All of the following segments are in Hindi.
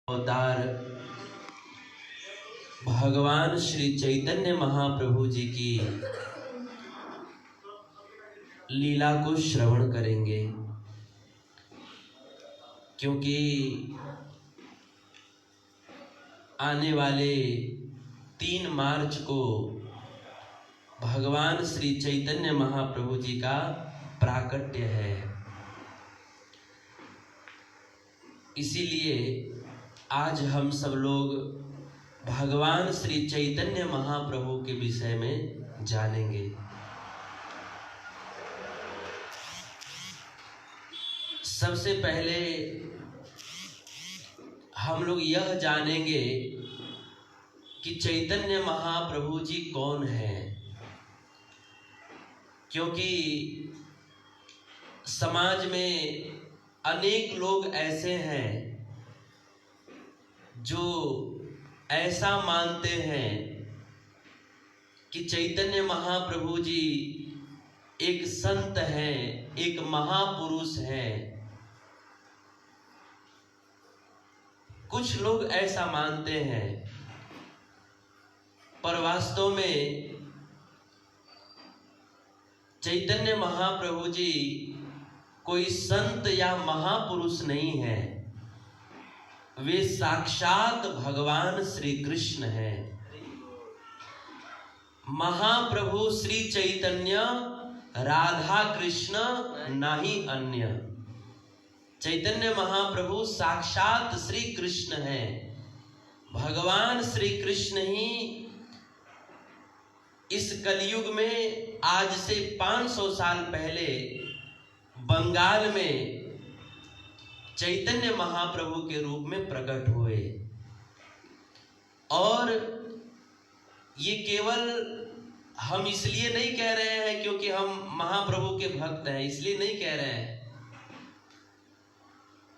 अवतार भगवान श्री चैतन्य महाप्रभु जी की लीला को श्रवण करेंगे, क्योंकि आने वाले 3 मार्च को भगवान श्री चैतन्य महाप्रभु जी का प्राकट्य है। इसीलिए आज हम सब लोग भगवान श्री चैतन्य महाप्रभु के विषय में जानेंगे। सबसे पहले हम लोग यह जानेंगे कि चैतन्य महाप्रभु जी कौन हैं, क्योंकि समाज में अनेक लोग ऐसे हैं जो ऐसा मानते हैं कि चैतन्य महाप्रभु जी एक संत हैं, एक महापुरुष हैं। कुछ लोग ऐसा मानते हैं, पर वास्तव में चैतन्य महाप्रभु जी कोई संत या महापुरुष नहीं है। वे साक्षात भगवान श्री कृष्ण हैं। महाप्रभु श्री चैतन्य राधा कृष्ण नाही अन्य। चैतन्य महाप्रभु साक्षात श्री कृष्ण हैं। भगवान श्री कृष्ण ही इस कलयुग में आज से 500 साल पहले बंगाल में चैतन्य महाप्रभु के रूप में प्रकट हुए। और ये केवल हम इसलिए नहीं कह रहे हैं क्योंकि हम महाप्रभु के भक्त हैं, इसलिए नहीं कह रहे हैं।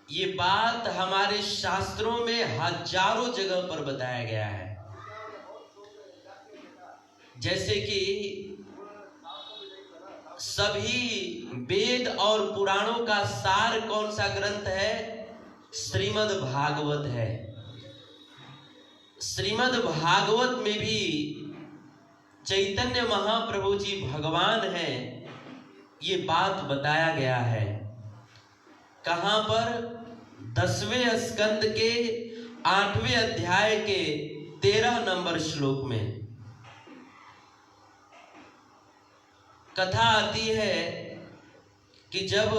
ये बात हमारे शास्त्रों में हजारों जगह पर बताया गया है। जैसे कि सभी वेद और पुराणों का सार कौन सा ग्रंथ है? श्रीमद् भागवत है। श्रीमद् भागवत में भी चैतन्य महाप्रभु जी भगवान हैं, ये बात बताया गया है। कहां पर? 10वें स्कंद के 8वें अध्याय के 13 नंबर श्लोक में कथा आती है कि जब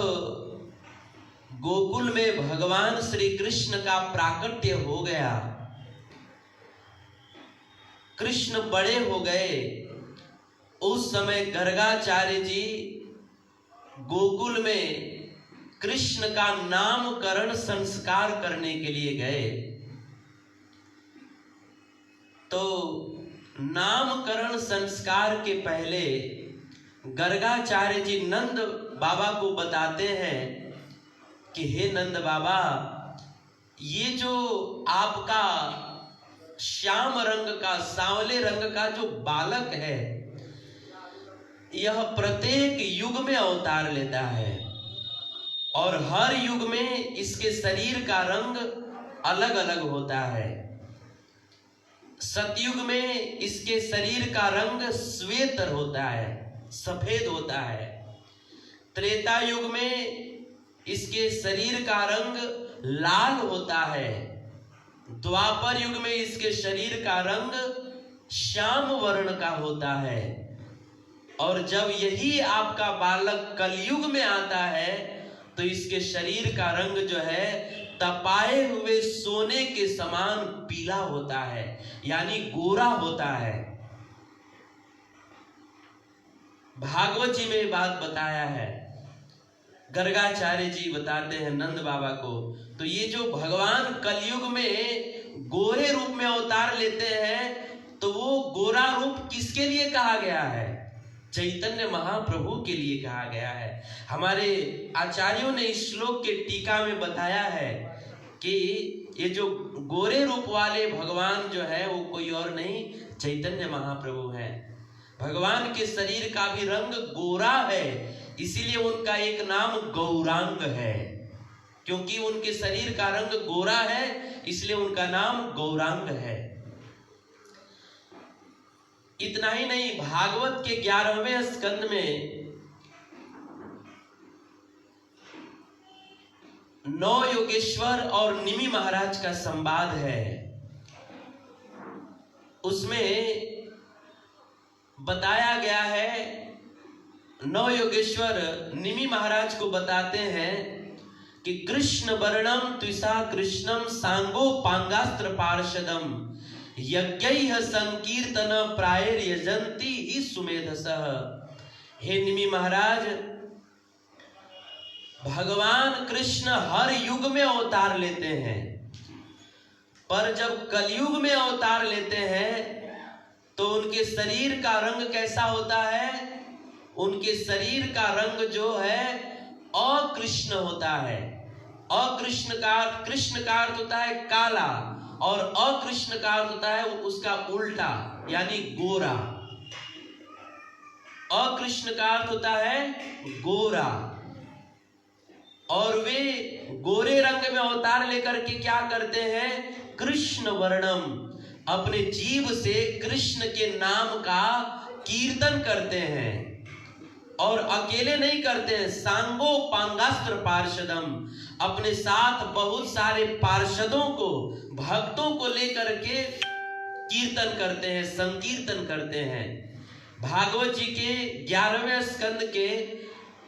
गोकुल में भगवान श्री कृष्ण का प्राकट्य हो गया, कृष्ण बड़े हो गए, उस समय गर्गाचार्य जी गोकुल में कृष्ण का नामकरण संस्कार करने के लिए गए। तो नामकरण संस्कार के पहले गर्गाचार्य जी नंद बाबा को बताते हैं कि हे नंद बाबा, ये जो आपका श्याम रंग का, सांवले रंग का जो बालक है, यह प्रत्येक युग में अवतार लेता है और हर युग में इसके शरीर का रंग अलग अलग होता है। सतयुग में इसके शरीर का रंग श्वेत होता है, सफेद होता है। त्रेता युग में इसके शरीर का रंग लाल होता है। द्वापर युग में इसके शरीर का रंग श्याम वर्ण का होता है। और जब यही आपका बालक कलयुग में आता है तो इसके शरीर का रंग जो है तपाए हुए सोने के समान पीला होता है, यानी गोरा होता है। भागवत जी में बात बताया है। गर्गाचार्य जी बताते हैं नंद बाबा को, तो ये जो भगवान कलयुग में गोरे रूप में अवतार लेते हैं, तो वो गोरा रूप किसके लिए कहा गया है? चैतन्य महाप्रभु के लिए कहा गया है। हमारे आचार्यों ने इस श्लोक के टीका में बताया है कि ये जो गोरे रूप वाले भगवान जो है वो कोई और नहीं, चैतन्य महाप्रभु हैं। भगवान के शरीर का भी रंग गोरा है, इसीलिए उनका एक नाम गौरांग है। क्योंकि उनके शरीर का रंग गोरा है, इसलिए उनका नाम गौरांग है। इतना ही नहीं, भागवत के 11वें स्कंद में 9 योगेश्वर और निमि महाराज का संवाद है। उसमें बताया गया है, 9 योगेश्वर निमि महाराज को बताते हैं कि कृष्ण वर्णम त्विषा कृष्णम सांगो पांगास्त्र पार्षदम यज्ञैः संकीर्तन प्रायर यजंती ही सुमेधसः। हे निमि महाराज, भगवान कृष्ण हर युग में अवतार लेते हैं, पर जब कलयुग में अवतार लेते हैं तो उनके शरीर का रंग कैसा होता है? उनके शरीर का रंग जो है अकृष्ण होता है। कृष्ण का अर्थ होता है काला, और अकृष्ण का अर्थ होता है उसका उल्टा, यानी गोरा। अकृष्ण का अर्थ होता है गोरा, और वे गोरे रंग में अवतार लेकर के क्या करते हैं? कृष्ण वर्णम, अपने जीभ से कृष्ण के नाम का कीर्तन करते हैं। और अकेले नहीं करते हैं, सांगो पांगास्त्र पार्षदम, अपने साथ बहुत सारे पार्षदों को, भक्तों को लेकर के कीर्तन करते हैं, संकीर्तन करते हैं। भागवत जी के 11वें स्कंद के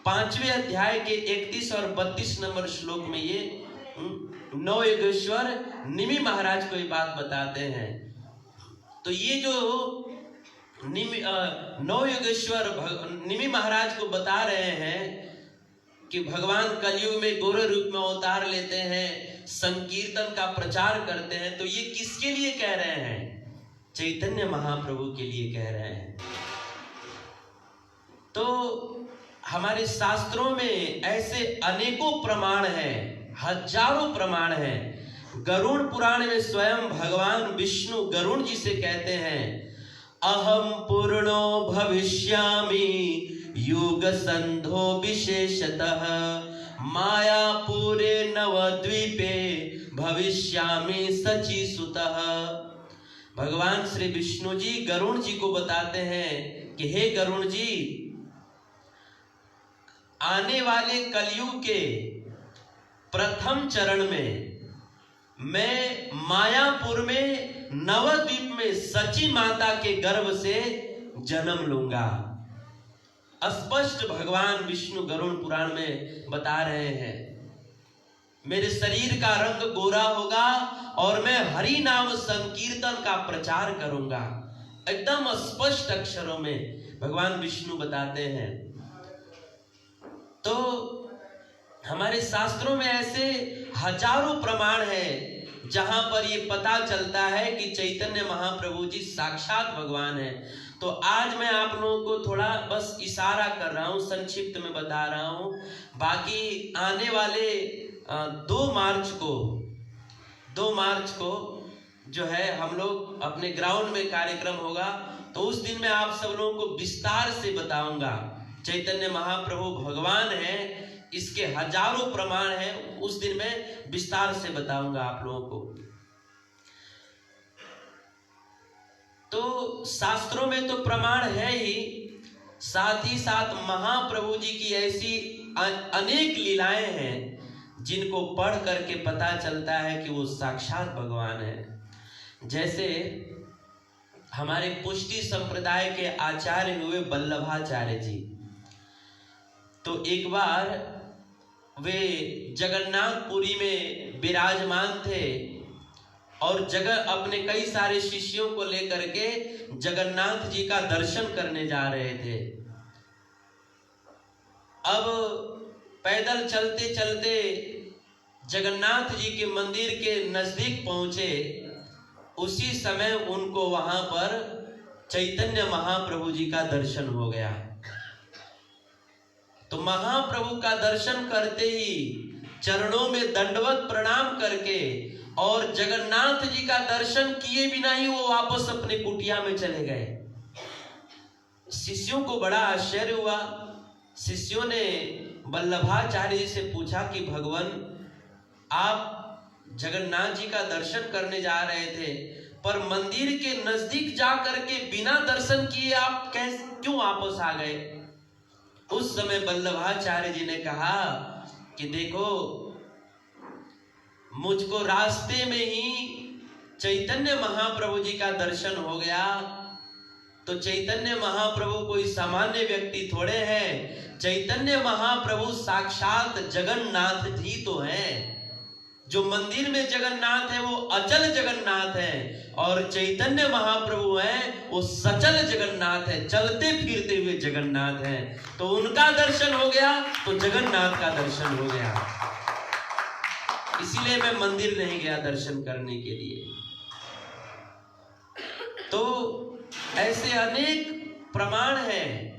5वें अध्याय के 31 और 32 नंबर श्लोक में ये 9 योगेश्वर निमि महाराज को ये बात बताते हैं। तो ये जो 9 योगेश्वर निमि महाराज को बता रहे हैं कि भगवान कलयुग में गोरे रूप में अवतार लेते हैं, संकीर्तन का प्रचार करते हैं, तो ये किसके लिए कह रहे हैं? चैतन्य महाप्रभु के लिए कह रहे हैं। तो हमारे शास्त्रों में ऐसे अनेकों प्रमाण हैं, हजारों प्रमाण हैं। गरुड़ पुराण में स्वयं भगवान विष्णु गरुड़ जी से कहते हैं, अहम पूर्णो भविष्यामि युग संधो विशेषतः मायापुरे नवद्वीपे भविष्यामि सचिसुतः। भगवान श्री विष्णु जी गरुड़ जी को बताते हैं कि हे गरुड़ जी, आने वाले कलयुग के प्रथम चरण में मैं मायापुर में नवद्वीप में सची माता के गर्भ से जन्म लूंगा। स्पष्ट भगवान विष्णु गरुड़ पुराण में बता रहे हैं, मेरे शरीर का रंग गोरा होगा और मैं हरि नाम संकीर्तन का प्रचार करूंगा। एकदम स्पष्ट अक्षरों में भगवान विष्णु बताते हैं। तो हमारे शास्त्रों में ऐसे हजारों प्रमाण हैं जहां पर ये पता चलता है कि चैतन्य महाप्रभु जी साक्षात भगवान है। तो आज मैं आप लोगों को थोड़ा बस इशारा कर रहा हूं, संक्षिप्त में बता रहा हूं। बाकी आने वाले 2 मार्च को जो है हम लोग अपने ग्राउंड में कार्यक्रम होगा, तो उस दिन मैं आप सब लोगों को विस्तार से बताऊंगा। चैतन्य महाप्रभु भगवान है, इसके हजारों प्रमाण हैं, उस दिन मैं विस्तार से बताऊंगा आप लोगों को। तो शास्त्रों में तो प्रमाण है ही, साथ ही साथ महाप्रभु जी की ऐसी अनेक लीलाएं हैं जिनको पढ़ करके पता चलता है कि वो साक्षात भगवान है। जैसे हमारे पुष्टि संप्रदाय के आचार्य हुए वल्लभाचार्य जी, तो एक बार वे जगन्नाथपुरी में विराजमान थे और अपने कई सारे शिष्यों को लेकर के जगन्नाथ जी का दर्शन करने जा रहे थे। अब पैदल चलते चलते जगन्नाथ जी के मंदिर के नजदीक पहुंचे, उसी समय उनको वहां पर चैतन्य महाप्रभु जी का दर्शन हो गया। तो महाप्रभु का दर्शन करते ही चरणों में दंडवत प्रणाम करके और जगन्नाथ जी का दर्शन किए बिना ही वो वापस अपने कुटिया में चले गए। शिष्यों को बड़ा आश्चर्य हुआ। शिष्यों ने वल्लभाचार्य जी से पूछा कि भगवान, आप जगन्नाथ जी का दर्शन करने जा रहे थे, पर मंदिर के नजदीक जा करके बिना दर्शन किए आप कैसे क्यों वापस आ गए? उस समय वल्लभाचार्य जी ने कहा कि देखो, मुझको रास्ते में ही चैतन्य महाप्रभु जी का दर्शन हो गया। तो चैतन्य महाप्रभु कोई सामान्य व्यक्ति थोड़े हैं, चैतन्य महाप्रभु साक्षात जगन्नाथ जी तो हैं। जो मंदिर में जगन्नाथ है वो अचल जगन्नाथ है, और चैतन्य महाप्रभु हैं वो सचल जगन्नाथ है, चलते फिरते हुए जगन्नाथ हैं। तो उनका दर्शन हो गया तो जगन्नाथ का दर्शन हो गया। इसीलिए मैं मंदिर नहीं गया दर्शन करने के लिए। तो ऐसे अनेक प्रमाण हैं।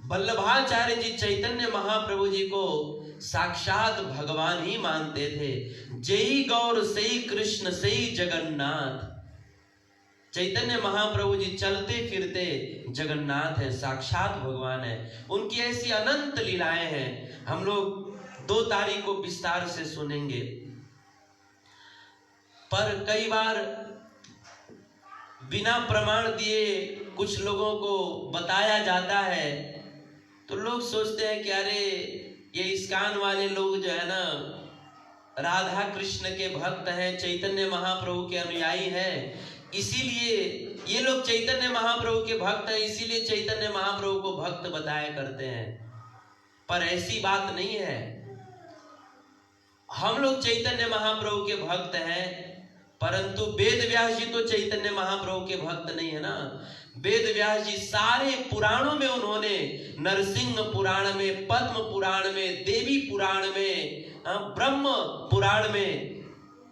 वल्लभाचार्य जी चैतन्य महाप्रभु जी को साक्षात भगवान ही मानते थे। जय गौर सई कृष्ण सई जगन्नाथ। चैतन्य महाप्रभु जी चलते फिरते जगन्नाथ है, साक्षात भगवान है। उनकी ऐसी अनंत लीलाएं हैं। हम लोग 2 तारीख को विस्तार से सुनेंगे। पर कई बार बिना प्रमाण दिए कुछ लोगों को बताया जाता है, तो लोग सोचते हैं कि अरे ये इस्कान वाले लोग जो है ना, राधा कृष्ण के भक्त हैं, चैतन्य महाप्रभु के अनुयायी हैं, इसीलिए ये लोग चैतन्य महाप्रभु के भक्त हैं, इसीलिए चैतन्य महाप्रभु को भक्त बताया करते हैं। पर ऐसी बात नहीं है। हम लोग चैतन्य महाप्रभु के भक्त हैं, परंतु वेद व्यास जी तो चैतन्य महाप्रभु के भक्त नहीं है ना। वेद व्यास जी सारे पुराणों में उन्होंने, नरसिंह पुराण में, पद्म पुराण में, देवी पुराण में, ब्रह्म पुराण में,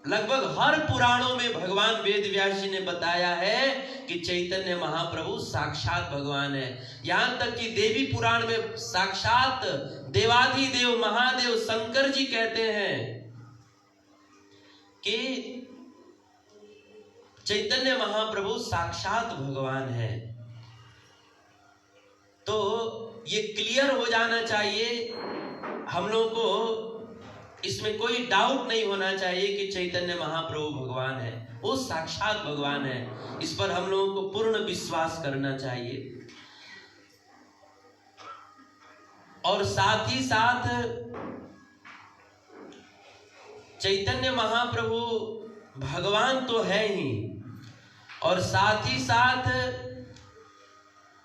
लगभग हर पुराणों में भगवान वेद व्यास जी ने बताया है कि चैतन्य महाप्रभु साक्षात भगवान है। यहां तक कि देवी पुराण में साक्षात देवाधिदेव महादेव शंकर जी कहते हैं कि चैतन्य महाप्रभु साक्षात भगवान है। तो ये क्लियर हो जाना चाहिए हम लोगों को, इसमें कोई डाउट नहीं होना चाहिए कि चैतन्य महाप्रभु भगवान है, वो साक्षात भगवान है। इस पर हम लोगों को पूर्ण विश्वास करना चाहिए। और साथ ही साथ चैतन्य महाप्रभु भगवान तो है ही, और साथ ही साथ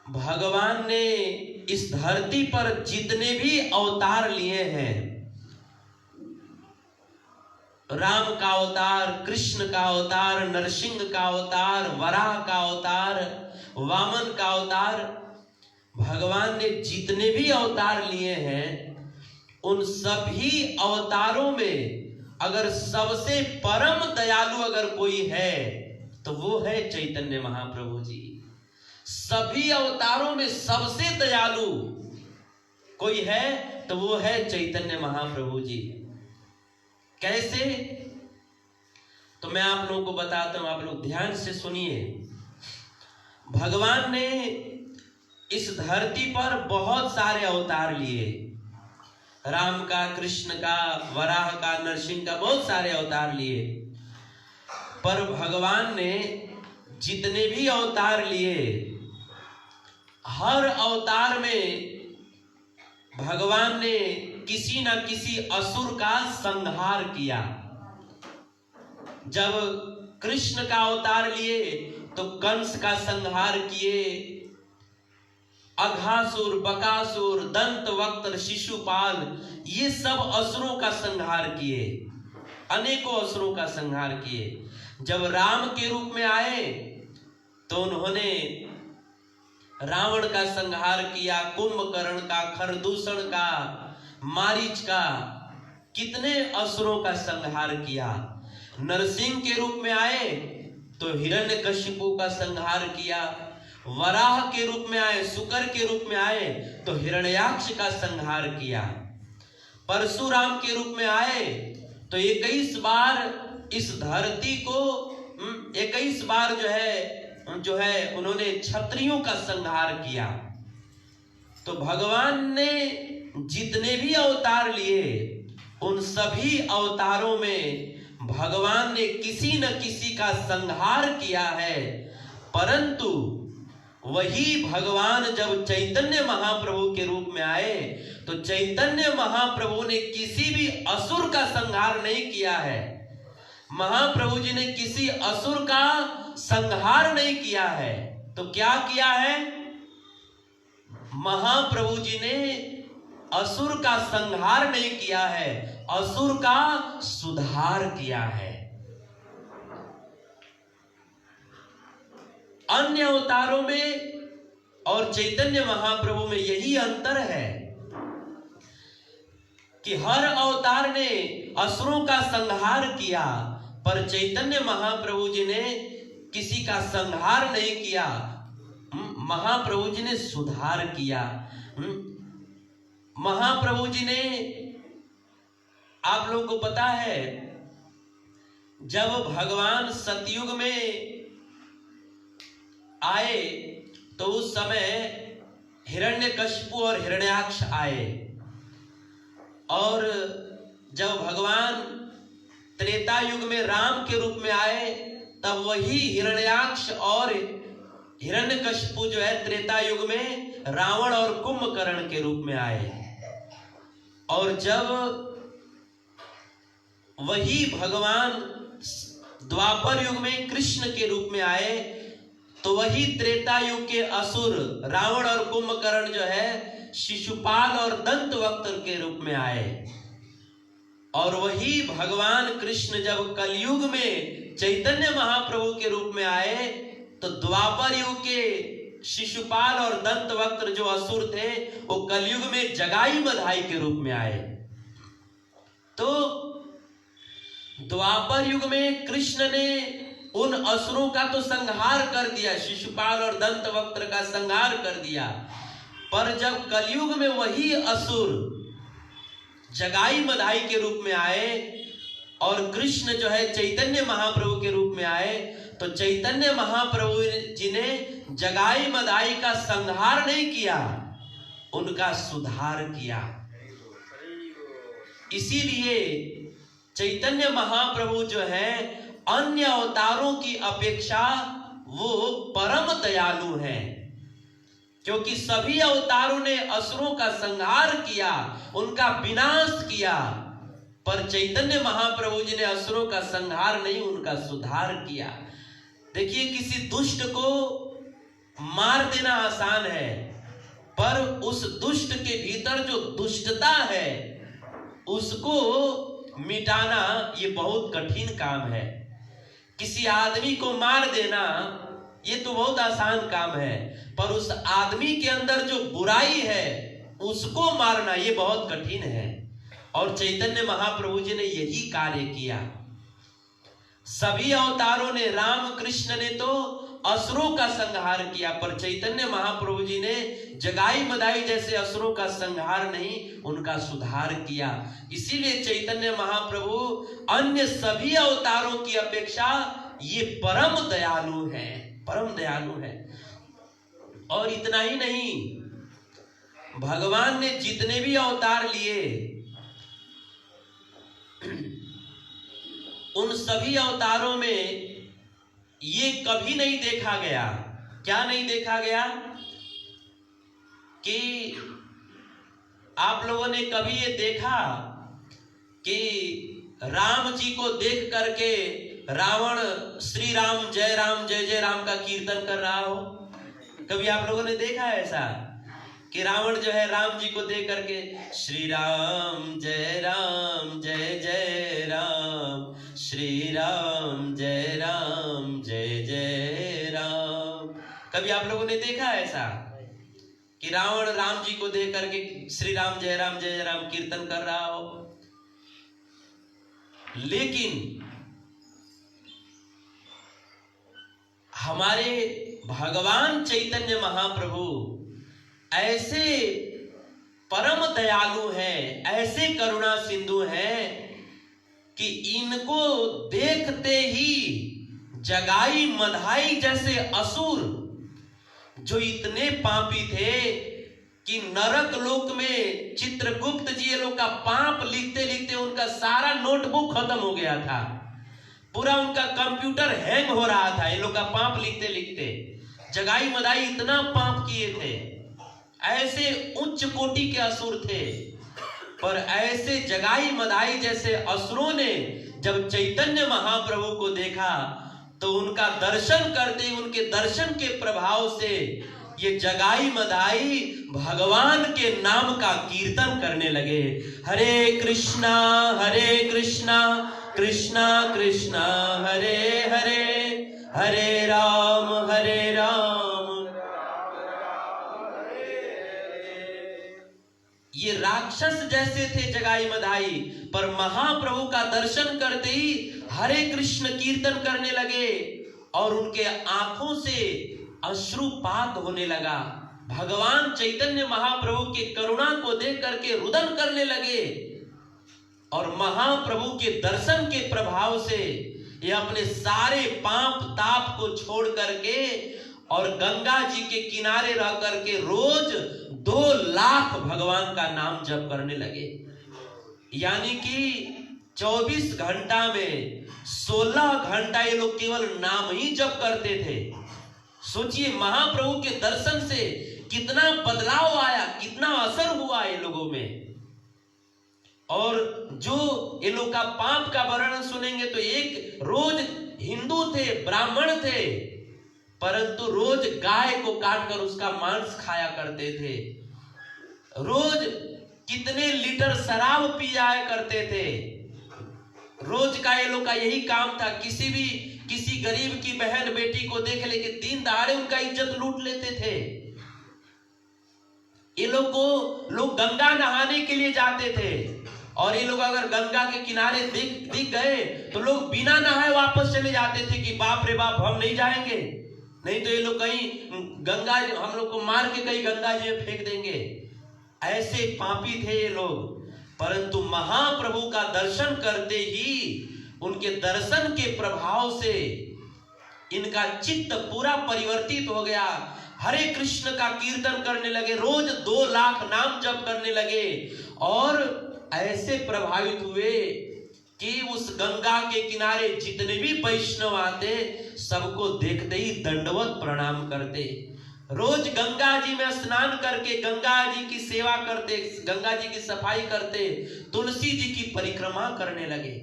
भगवान ने इस धरती पर जितने भी अवतार लिए हैं, राम का अवतार, कृष्ण का अवतार, नरसिंह का अवतार, वराह का अवतार, वामन का अवतार, भगवान ने जितने भी अवतार लिए हैं, उन सभी अवतारों में अगर सबसे परम दयालु अगर कोई है तो वो है चैतन्य महाप्रभु जी। सभी अवतारों में सबसे दयालु कोई है तो वो है चैतन्य महाप्रभु जी। कैसे? तो मैं आप लोगों को बताता हूं, आप लोग ध्यान से सुनिए। भगवान ने इस धरती पर बहुत सारे अवतार लिए, राम का, कृष्ण का, वराह का, नरसिंह का, बहुत सारे अवतार लिए। पर भगवान ने जितने भी अवतार लिए, हर अवतार में भगवान ने किसी न किसी असुर का संहार किया। जब कृष्ण का अवतार लिए तो कंस का संहार किए, अघासुर, बकासुर, दंत वक्त्र, शिशुपाल, ये सब असुरों का संहार किए, अनेकों असुरों का संहार किए। जब राम के रूप में आए तो उन्होंने रावण का संहार किया, कुंभकर्ण का, खरदूषण का, मारीच का, कितने असुरों का संहार किया। नरसिंह के रूप में आए तो हिरण्यकशिपु का संहार किया, वराह के रूप में आए, शुकर के रूप में आए तो हिरण्याक्ष का संहार किया, परशुराम के रूप में आए तो 21 बार इस धरती को 21 बार जो है उन्होंने क्षत्रियों का संहार किया। तो भगवान ने जितने भी अवतार लिए उन सभी अवतारों में भगवान ने किसी न किसी का संहार किया है, परंतु वही भगवान जब चैतन्य महाप्रभु के रूप में आए तो चैतन्य महाप्रभु ने किसी भी असुर का संहार नहीं किया है। महाप्रभु जी ने किसी असुर का संहार नहीं किया है। तो क्या किया है? महाप्रभु जी ने असुर का संहार नहीं किया है, असुर का सुधार किया है। अन्य अवतारों में और चैतन्य महाप्रभु में यही अंतर है कि हर अवतार ने असुरों का संहार किया, पर चैतन्य महाप्रभु जी ने किसी का संहार नहीं किया, महाप्रभु जी ने सुधार किया। महाप्रभु जी ने, आप लोगों को पता है, जब भगवान सतयुग में आए तो उस समय हिरण्यकशिपु और हिरण्याक्ष आए, और जब भगवान त्रेता युग में राम के रूप में आए तब वही हिरण्याक्ष और हिरण्यकशिपु जो है त्रेता युग में रावण और कुंभकर्ण के रूप में आए। और जब वही भगवान द्वापर युग में कृष्ण के रूप में आए तो वही त्रेता युग के असुर रावण और कुंभकर्ण जो है शिशुपाल और दंतवक्त्र के रूप में आए। और वही भगवान कृष्ण जब कलयुग में चैतन्य महाप्रभु के रूप में आए तो द्वापर युग के शिशुपाल और दंतवक्त्र जो असुर थे वो कलयुग में जगाई मधाई के रूप में आए। तो द्वापर युग में कृष्ण ने उन असुरों का तो संहार कर दिया, शिशुपाल और दंतवक्त्र का संहार कर दिया, पर जब कलयुग में वही असुर जगाई मधाई के रूप में आए और कृष्ण जो है चैतन्य महाप्रभु के रूप में आए तो चैतन्य महाप्रभु जी ने जगाई मदाई का संहार नहीं किया, उनका सुधार किया। इसीलिए चैतन्य महाप्रभु जो है अन्य अवतारों की अपेक्षा वो परम दयालु हैं, क्योंकि सभी अवतारों ने असुरों का संहार किया, उनका विनाश किया, पर चैतन्य महाप्रभु जी ने असुरों का संहार नहीं, उनका सुधार किया। देखिए, किसी दुष्ट को मार देना आसान है, पर उस दुष्ट के भीतर जो दुष्टता है उसको मिटाना ये बहुत कठिन काम है। किसी आदमी को मार देना ये तो बहुत आसान काम है, पर उस आदमी के अंदर जो बुराई है उसको मारना ये बहुत कठिन है। और चैतन्य महाप्रभु जी ने यही कार्य किया। सभी अवतारों ने, राम कृष्ण ने तो असुरों का संहार किया, पर चैतन्य महाप्रभु जी ने जगाई मदाई जैसे असुरों का संहार नहीं, उनका सुधार किया। इसीलिए चैतन्य महाप्रभु अन्य सभी अवतारों की अपेक्षा ये परम दयालु है, परम दयालु है। और इतना ही नहीं, भगवान ने जितने भी अवतार लिए उन सभी अवतारों में ये कभी नहीं देखा गया, क्या नहीं देखा गया, कि आप लोगों ने कभी ये देखा कि राम जी को देख करके रावण श्री राम जय जय राम का कीर्तन कर रहा हो? कभी आप लोगों ने देखा है ऐसा कि रावण जो है राम जी को देख करके श्री राम जय जय राम, श्री राम जय जय राम? कभी आप लोगों ने देखा है ऐसा कि रावण राम जी को देख करके श्री राम जय राम कीर्तन कर रहा हो? लेकिन हमारे भगवान चैतन्य महाप्रभु ऐसे परम दयालु हैं, ऐसे करुणा सिंधु हैं कि इनको देखते ही जगाई मधाई जैसे असुर जो इतने पापी थे कि नरक लोक में चित्रगुप्त जी ये लोग का पाप लिखते लिखते उनका सारा नोटबुक खत्म हो गया था, पूरा उनका कंप्यूटर हैंग हो रहा था ये लोग का पाप लिखते लिखते। जगाई मदाई इतना पाप किए थे, ऐसे उच्च कोटि के असुर थे। पर ऐसे जगाई मदाई जैसे असुरों ने जब चैतन्य महाप्रभु को देखा तो उनका दर्शन करते, उनके दर्शन के प्रभाव से ये जगाई मदाई भगवान के नाम का कीर्तन करने लगे। हरे कृष्णा कृष्णा कृष्णा हरे हरे, हरे राम ये राक्षस जैसे थे जगाई मदाई, पर महाप्रभु का दर्शन करते ही हरे कृष्ण कीर्तन करने लगे और उनके आंखों से अश्रुपात होने लगा। भगवान चैतन्य महाप्रभु के करुणा को देख करके रुदन करने लगे और महाप्रभु के दर्शन के प्रभाव से ये अपने सारे पाप ताप को छोड़ करके और गंगा जी के किनारे रह करके रोज 2 लाख भगवान का नाम जप करने लगे। यानी कि 24 घंटा में 16 घंटा ये लोग केवल नाम ही जप करते थे। सोचिए महाप्रभु के दर्शन से कितना बदलाव आया, कितना असर हुआ ये लोगों में। और जो ये लोग का पाप का वर्णन सुनेंगे तो एक रोज हिंदू थे, ब्राह्मण थे, परंतु रोज गाय को काटकर उसका मांस खाया करते थे। रोज कितने लीटर शराब पी जाया करते थे। रोज का ये लोग का यही काम था। किसी गरीब की बहन बेटी को देख लेके दिन दहाड़े उनका इज्जत लूट लेते थे। ये लोग गंगा नहाने के लिए जाते थे और ये लोग अगर गंगा के किनारे दिख गए तो लोग बिना नहाए वापस चले जाते थे कि बाप रे बाप हम नहीं जाएंगे, नहीं तो ये लोग कहीं गंगा हम लोग को मार के कहीं गंगा जी में फेंक देंगे। ऐसे पापी थे ये लोग। परंतु महाप्रभु का दर्शन करते ही उनके दर्शन के प्रभाव से इनका चित्त पूरा परिवर्तित हो गया। हरे कृष्ण का कीर्तन करने लगे, रोज 2 लाख नाम जप करने लगे और ऐसे प्रभावित हुए कि उस गंगा के किनारे जितने भी वैष्णव आते सबको देखते ही दंडवत प्रणाम करते। रोज गंगा जी में स्नान करके गंगा जी की सेवा करते, गंगा जी की सफाई करते, तुलसी जी की परिक्रमा करने लगे।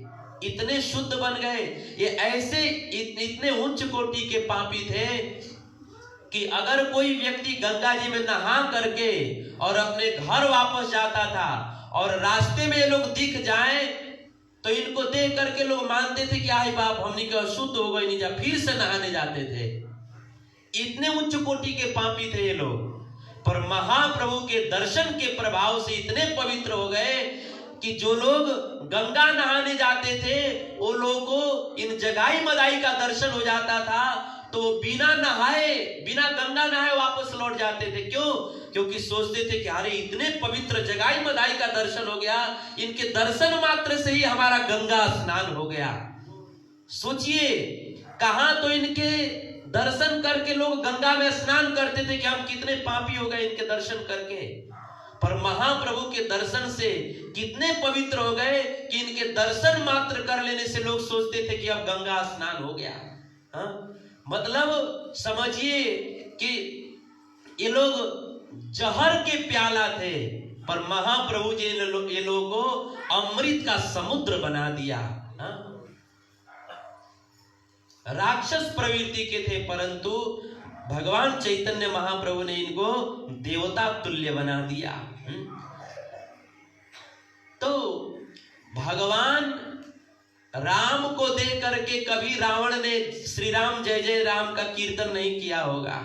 इतने शुद्ध बन गए। ये ऐसे इतने उच्च कोटि के पापी थे कि अगर कोई व्यक्ति गंगा जी में नहा करके और अपने घर वापस जाता था और रास्ते में ये लोग दिख जाएं तो इनको देख करके लोग मानते थे कि आई बाप हमने के अशुद्ध हो गए, नहीं जा, फिर से नहाने जाते थे। इतने उच्च कोटि के पापी थे ये लोग। पर महाप्रभु के दर्शन के प्रभाव से इतने पवित्र हो गए कि जो लोग गंगा नहाने जाते थे वो लोगों को इन जगाई मदाई का दर्शन हो जाता था तो बिना नहाए, बिना गंगा नहाए वापस लौट जाते थे। क्यों? क्योंकि सोचते थे कि अरे इतने पवित्र जगाई मदाई का दर्शन हो गया, इनके दर्शन मात्र से ही हमारा गंगा स्नान हो गया। सोचिए कहां तो इनके दर्शन करके लोग गंगा में स्नान करते थे कि हम कितने पापी हो गए इनके दर्शन करके। पर महाप्रभु के दर्शन से कितने पवित्र हो गए कि इनके दर्शन मात्र कर लेने से लोग सोचते थे कि अब गंगा स्नान हो गया। हाँ? मतलब समझिए कि ये लोग जहर के प्याला थे, पर महाप्रभु जी ये लोगों को अमृत का समुद्र बना दिया। राक्षस प्रवृत्ति के थे परंतु भगवान चैतन्य महाप्रभु ने इनको देवता तुल्य बना दिया। तो भगवान राम को देख करके कभी रावण ने श्री राम जय जय राम का कीर्तन नहीं किया होगा,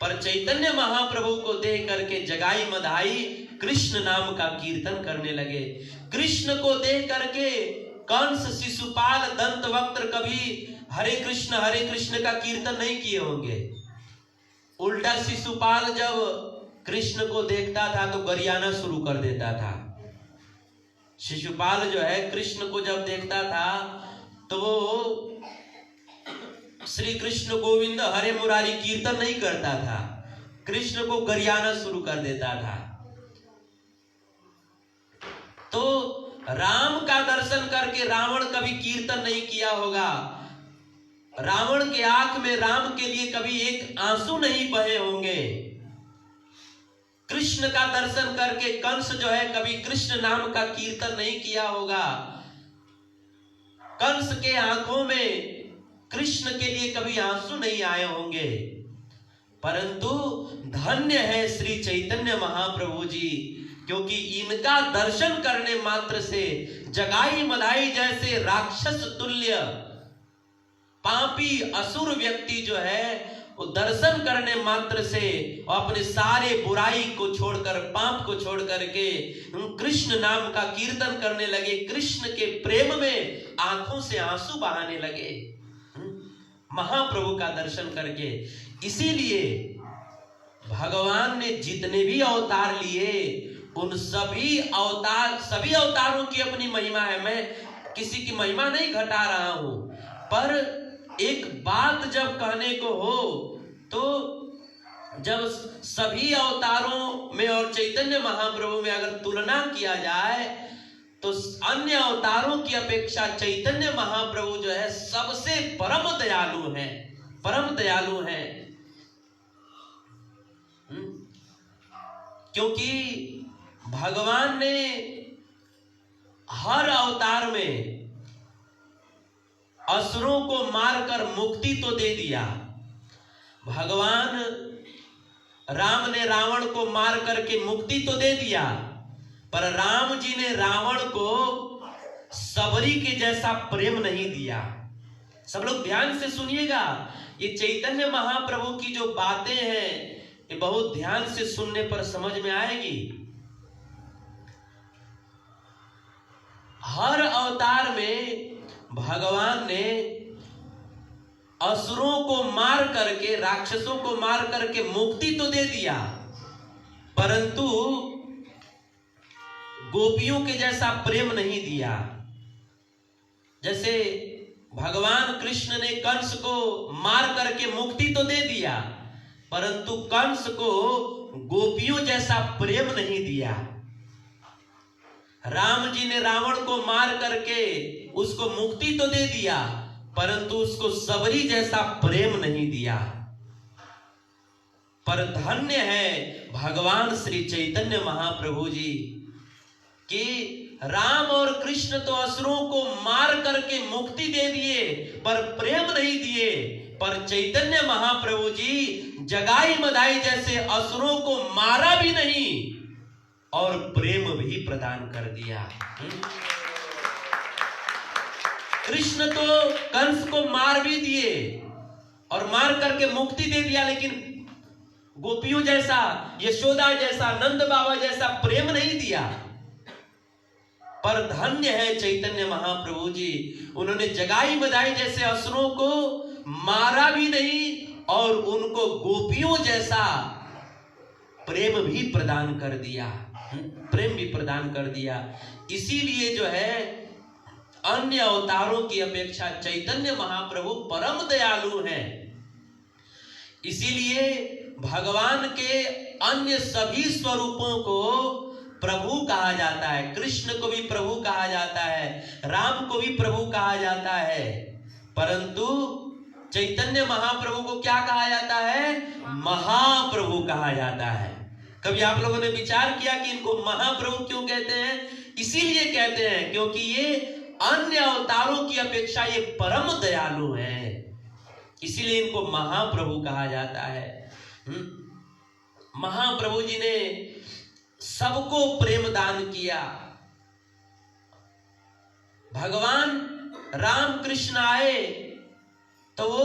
पर चैतन्य महाप्रभु को देख करके जगाई मदाई कृष्ण नाम का कीर्तन करने लगे। कृष्ण को देख करके कंस, शिशुपाल, दंतवक्त्र कभी हरे कृष्ण का कीर्तन नहीं किए होंगे। उल्टा शिशुपाल जब कृष्ण को देखता था तो गरियाना शुरू कर देता था। शिशुपाल जो है कृष्ण को जब देखता था तो वो श्री कृष्ण गोविंद हरे मुरारी कीर्तन नहीं करता था, कृष्ण को गरियाना शुरू कर देता था। तो राम का दर्शन करके रावण कभी कीर्तन नहीं किया होगा, रावण के आंख में राम के लिए कभी एक आंसू नहीं बहे होंगे। कृष्ण का दर्शन करके कंस जो है कभी कृष्ण नाम का कीर्तन नहीं किया होगा, कंस के आंखों में कृष्ण के लिए कभी आंसू नहीं आए होंगे। परंतु धन्य है श्री चैतन्य महाप्रभु जी, क्योंकि इनका दर्शन करने मात्र से जगाई मदाई जैसे राक्षस तुल्य पापी असुर व्यक्ति जो है वो दर्शन करने मात्र से अपने सारे बुराई को छोड़कर, पाप को छोड़ करके कृष्ण नाम का कीर्तन करने लगे, कृष्ण के प्रेम में आंखों से आंसू बहाने लगे महाप्रभु का दर्शन करके। इसीलिए भगवान ने जितने भी अवतार लिए उन सभी अवतारों की अपनी महिमा है। मैं किसी की महिमा नहीं घटा रहा हूं, पर एक बात जब कहने को हो तो जब सभी अवतारों में और चैतन्य महाप्रभु में अगर तुलना किया जाए तो अन्य अवतारों की अपेक्षा चैतन्य महाप्रभु जो है सबसे परम दयालु हैं, परम दयालु हैं। क्योंकि भगवान ने हर अवतार में असुरों को मारकर मुक्ति तो दे दिया। भगवान राम ने रावण को मार करके मुक्ति तो दे दिया, पर राम जी ने रावण को सबरी के जैसा प्रेम नहीं दिया। सब लोग ध्यान से सुनिएगा, ये चैतन्य महाप्रभु की जो बातें हैं ये बहुत ध्यान से सुनने पर समझ में आएगी। हर अवतार में भगवान ने असुरों को मार करके, राक्षसों को मार करके मुक्ति तो दे दिया, परंतु गोपियों के जैसा प्रेम नहीं दिया। जैसे भगवान कृष्ण ने कंस को मार करके मुक्ति तो दे दिया, परंतु कंस को गोपियों जैसा प्रेम नहीं दिया। राम जी ने रावण को मार करके उसको मुक्ति तो दे दिया, परंतु उसको सबरी जैसा प्रेम नहीं दिया। पर धन्य है भगवान श्री चैतन्य महाप्रभु जी कि राम और कृष्ण तो असुरों को मार करके मुक्ति दे दिए पर प्रेम नहीं दिए, पर चैतन्य महाप्रभु जी जगाई मदाई जैसे असुरों को मारा भी नहीं और प्रेम भी प्रदान कर दिया। कृष्ण तो कंस को मार भी दिए और मार करके मुक्ति दे दिया, लेकिन गोपियों जैसा, यशोदा जैसा, नंद बाबा जैसा प्रेम नहीं दिया। पर धन्य है चैतन्य महाप्रभु जी, उन्होंने जगाई बदाई जैसे असुरों को मारा भी नहीं और उनको गोपियों जैसा प्रेम भी प्रदान कर दिया, प्रेम भी प्रदान कर दिया। इसीलिए जो है अन्य अवतारों की अपेक्षा चैतन्य महाप्रभु परम दयालु हैं। इसीलिए भगवान के अन्य सभी स्वरूपों को प्रभु कहा जाता है। कृष्ण को भी प्रभु कहा जाता है, राम को भी प्रभु कहा जाता है, परंतु चैतन्य महाप्रभु को क्या कहा जाता है? महाप्रभु कहा जाता है। कभी आप लोगों ने विचार किया कि इनको महाप्रभु क्यों कहते हैं? इसीलिए कहते हैं क्योंकि ये अन्य अवतारों की अपेक्षा ये परम दयालु हैं, इसीलिए इनको महाप्रभु कहा जाता है। महाप्रभु जी ने सबको प्रेम दान किया। भगवान राम कृष्ण आए तो वो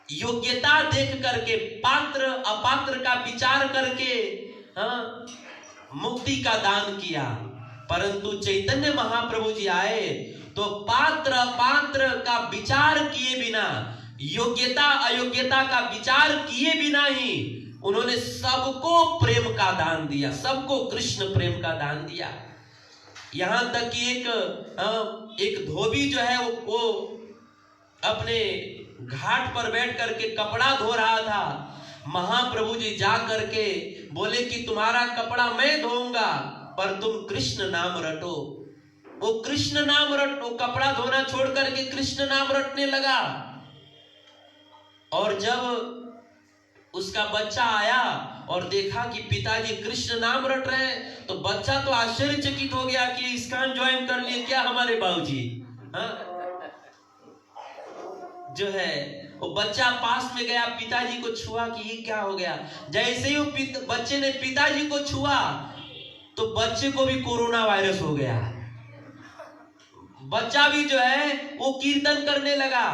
योग्यता देख करके, पात्र अपात्र का विचार करके मुक्ति का दान किया, परंतु चैतन्य महाप्रभु जी आए तो पात्र अपात्र का विचार किए बिना, योग्यता अयोग्यता का विचार किए बिना ही उन्होंने सबको प्रेम का दान दिया, सबको कृष्ण प्रेम का दान दिया। यहां तक कि एक धोबी जो है वो अपने घाट पर बैठ करके कपड़ा धो रहा था महाप्रभु जी जा करके बोले कि तुम्हारा कपड़ा मैं धोऊंगा पर तुम कृष्ण नाम रटो। वो कृष्ण नाम रट, वो कपड़ा धोना छोड़ करके कृष्ण नाम रटने लगा। और जब उसका बच्चा आया और देखा कि पिताजी कृष्ण नाम रट रहे हैं, तो बच्चा तो आश्चर्यचकित हो गया कि इस्कॉन ज्वाइन कर लिए क्या हमारे बाबूजी। जो है वो बच्चा पास में गया, पिताजी को छुआ कि ये क्या हो गया। जैसे ही वो बच्चे ने पिताजी को छुआ तो बच्चे को भी कोरोना वायरस हो गया। बच्चा भी जो है वो कीर्तन करने लगा।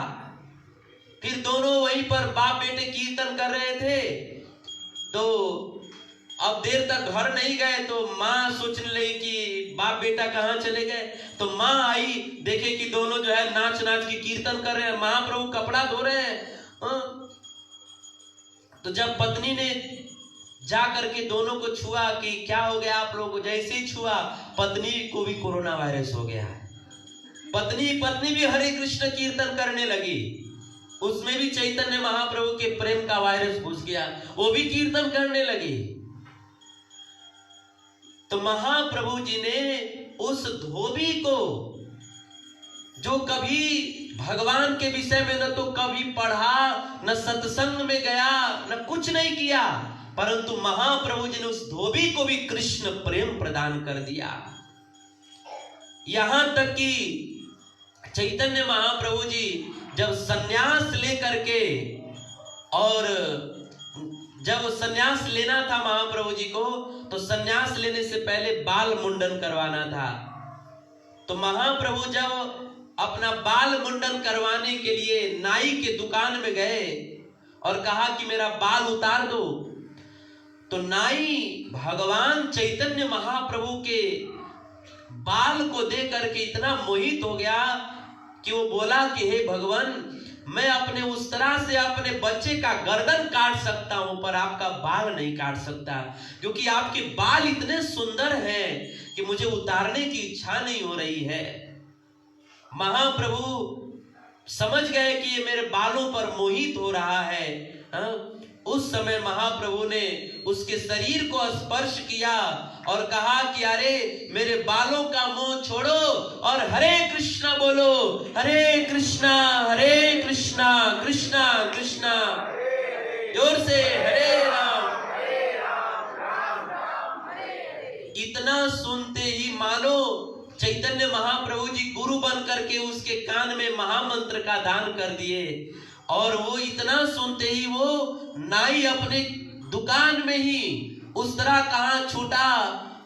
फिर दोनों वहीं पर बाप बेटे कीर्तन कर रहे थे। तो अब देर तक घर नहीं गए तो माँ सोचने लगी कि बाप बेटा कहाँ चले गए। तो माँ आई, देखे कि दोनों जो है नाच नाच के कीर्तन कर रहे हैं, महाप्रभु कपड़ा धो रहे हैं। तो जब पत्नी ने जा करके दोनों को छुआ कि क्या हो गया आप लोगों को, जैसे ही छुआ पत्नी को भी कोरोना वायरस हो गया। पत्नी भी हरे कृष्ण कीर्तन करने लगी, उसमें भी चैतन्य महाप्रभु के प्रेम का वायरस घुस गया, वो भी कीर्तन करने लगी। तो महाप्रभु जी ने उस धोबी को, जो कभी भगवान के विषय में न तो कभी पढ़ा, न सत्संग में गया, न कुछ नहीं किया, परंतु महाप्रभु जी ने उस धोबी को भी कृष्ण प्रेम प्रदान कर दिया। यहां तक कि चैतन्य महाप्रभु जी जब सन्यास लेकर के, और जब सन्यास लेना था महाप्रभु जी को, तो सन्यास लेने से पहले बाल मुंडन करवाना था। तो महाप्रभु जब अपना बाल मुंडन करवाने के लिए नाई के दुकान में गए और कहा कि मेरा बाल उतार दो, तो नाई भगवान चैतन्य महाप्रभु के बाल को देख करके इतना मोहित हो गया कि वो बोला कि हे भगवान, मैं अपने उस तरह से अपने बच्चे का गर्दन काट सकता हूं पर आपका बाल नहीं काट सकता, क्योंकि आपके बाल इतने सुंदर हैं कि मुझे उतारने की इच्छा नहीं हो रही है। महाप्रभु समझ गए कि ये मेरे बालों पर मोहित हो रहा है। उस समय महाप्रभु ने उसके शरीर को स्पर्श किया और कहा कि अरे मेरे बालों का मोह छोड़ो और हरे कृष्णा बोलो, हरे कृष्णा कृष्णा कृष्णा, जोर से हरे राम राम राम हरे। इतना सुनते ही मानो चैतन्य महाप्रभु जी गुरु बन करके उसके कान में महामंत्र का दान कर दिए। और वो इतना सुनते ही वो नाई अपने दुकान में ही उस तरह कहां छूटा